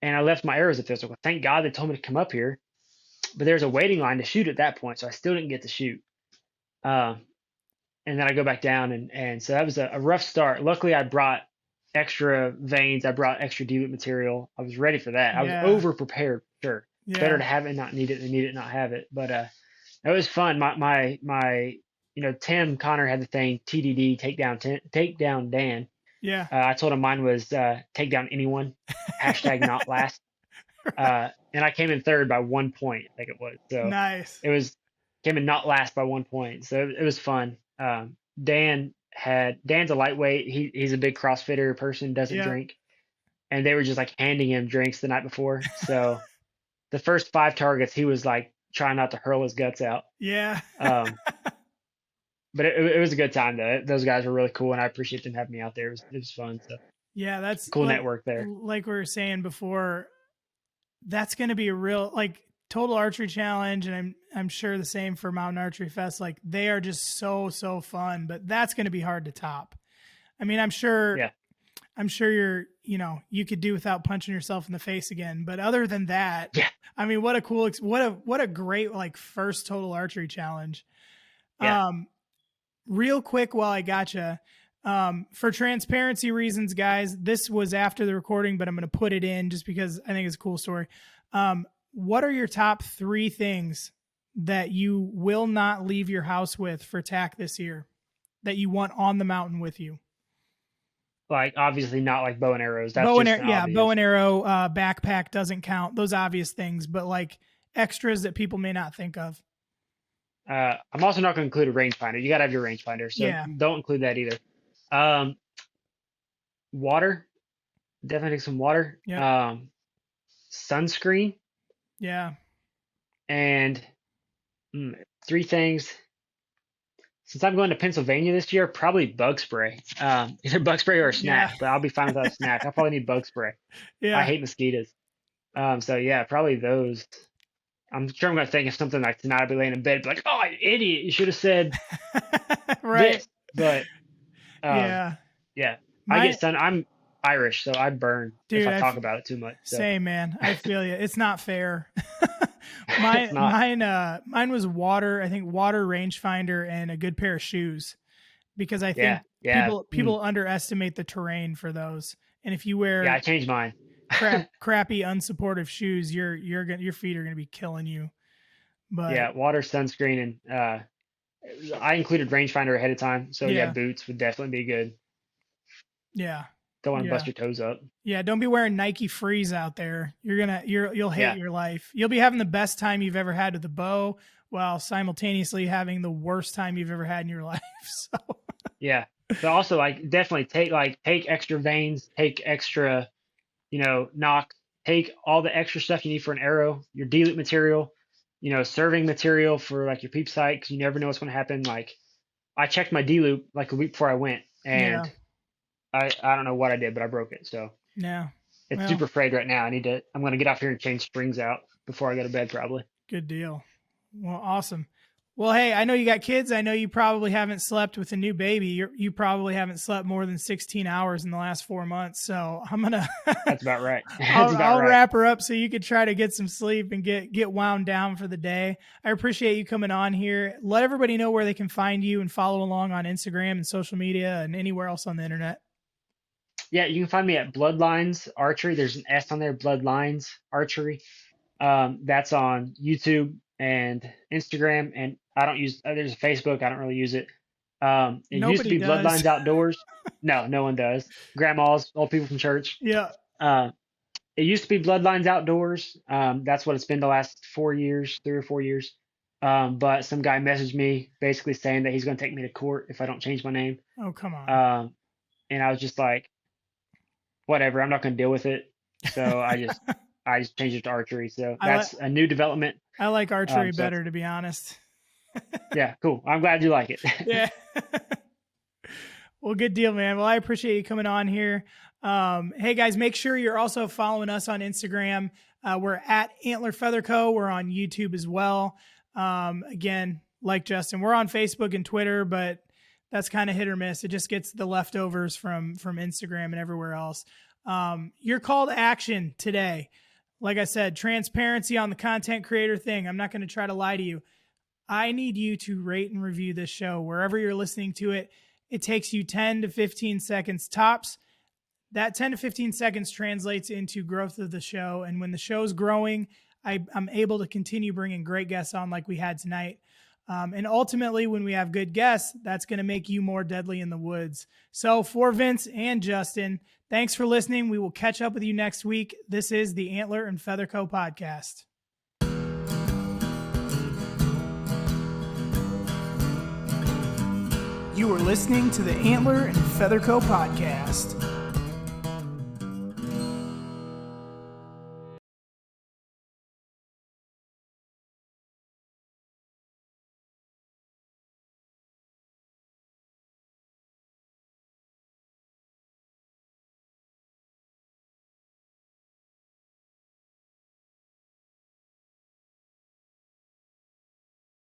And I left my arrows up there. So thank God they told me to come up here. But there's a waiting line to shoot at that point, so I still didn't get to shoot. And and then I go back down, and so that was a rough start. Luckily, I brought extra vanes. I brought extra D-loop material. I was ready for that. I was Yeah. over prepared. Sure, better Yeah. to have it and not need it than need it and not have it. But it was fun. My Tim Connor had the thing TDD, take down Dan. Yeah. I told him mine was take down anyone, hashtag not last. And I came in third by 1 point, I think it was. So Nice. it was came in not last by 1 point. So it was fun. Dan's a lightweight. He's a big CrossFitter person, doesn't Yeah. drink, and they were just like handing him drinks the night before. So the first 5 targets, he was like trying not to hurl his guts out. Yeah. But it was a good time though. Those guys were really cool, and I appreciate them having me out there. It was fun. So Yeah, that's cool like, network there. Like we were saying before, that's going to be a real like total archery challenge, and I'm sure the same for Mountain Archery Fest. Like they are just so fun, but that's going to be hard to top. I mean, I'm sure you're, you could do without punching yourself in the face again, but other than that, Yeah. I mean, what a great like first total archery challenge. Yeah. Real quick while I gotcha, for transparency reasons, guys, this was after the recording, but I'm going to put it in just because I think it's a cool story. What are your top 3 things that you will not leave your house with for TAC this year that you want on the mountain with you? Like obviously not like bow and arrows. That's bow and arrow, backpack doesn't count. Those obvious things, but like extras that people may not think of. I'm also not going to include a rangefinder. You got to have your rangefinder, so don't include that either. Water, definitely take some water. Yep. Sunscreen. Yeah. And 3 things. Since I'm going to Pennsylvania this year, probably bug spray. Either bug spray or a snack, but I'll be fine without a snack. I'll probably need bug spray. Yeah. I hate mosquitoes. So yeah, probably those. I'm sure I'm going to think of something like tonight I'll be laying in bed, like, oh, you idiot, you should have said right. this. But yeah. I'm Irish, so I burn if I talk about it too much. So. Same, man. I feel you. It's not fair. Mine was water. I think water, rangefinder, and a good pair of shoes, because I think people underestimate the terrain for those. And if you wear I changed mine. crappy unsupportive shoes, your feet are gonna be killing you. But yeah, water, sunscreen, and I included rangefinder ahead of time. So boots would definitely be good. Yeah. Don't want to bust your toes up. Yeah, don't be wearing Nike Freeze out there. You'll hate your life. You'll be having the best time you've ever had with the bow, while simultaneously having the worst time you've ever had in your life. So yeah, but also like definitely take extra vanes, take extra, nocks, take all the extra stuff you need for an arrow, your D-loop material, serving material for like your peep sight, because you never know what's going to happen. Like I checked my D-loop like a week before I went, and I don't know what I did, but I broke it. So it's super frayed right now. I'm going to get off here and change springs out before I go to bed probably. Good deal. Well, awesome. Well, hey, I know you got kids. I know you probably haven't slept with a new baby. You probably haven't slept more than 16 hours in the last 4 months. So I'm going to, that's about right. I'll wrap her up so you could try to get some sleep and get wound down for the day. I appreciate you coming on here. Let everybody know where they can find you and follow along on Instagram and social media and anywhere else on the internet. Yeah, you can find me at Bloodlines Archery. There's an S on there, Bloodlines Archery. That's on YouTube and Instagram, and I don't use. There's a Facebook. I don't really use it. It used to be Bloodlines Outdoors. No one does. Grandmas, old people from church. Yeah. It used to be Bloodlines Outdoors. That's what it's been the last 3 or 4 years. But some guy messaged me basically saying that he's going to take me to court if I don't change my name. Oh, come on. And I was just like, whatever, I'm not going to deal with it. So I just changed it to archery. So that's a new development. I like archery better, to be honest. Yeah, cool. I'm glad you like it. Yeah. Well, good deal, man. Well, I appreciate you coming on here. Hey guys, make sure you're also following us on Instagram. We're at Antler&FeatherCo. We're on YouTube as well. Again, like Justin, we're on Facebook and Twitter, but that's kind of hit or miss. It just gets the leftovers from Instagram and everywhere else. Your call to action today, like I said, transparency on the content creator thing. I'm not going to try to lie to you. I need you to rate and review this show wherever you're listening to it. It takes you 10 to 15 seconds tops. That 10 to 15 seconds translates into growth of the show. And when the show's growing, I'm able to continue bringing great guests on like we had tonight. And ultimately, when we have good guests, that's going to make you more deadly in the woods. So for Vince and Justin, thanks for listening. We will catch up with you next week. This is the Antler&FeatherCo Podcast. You are listening to the Antler&FeatherCo Podcast.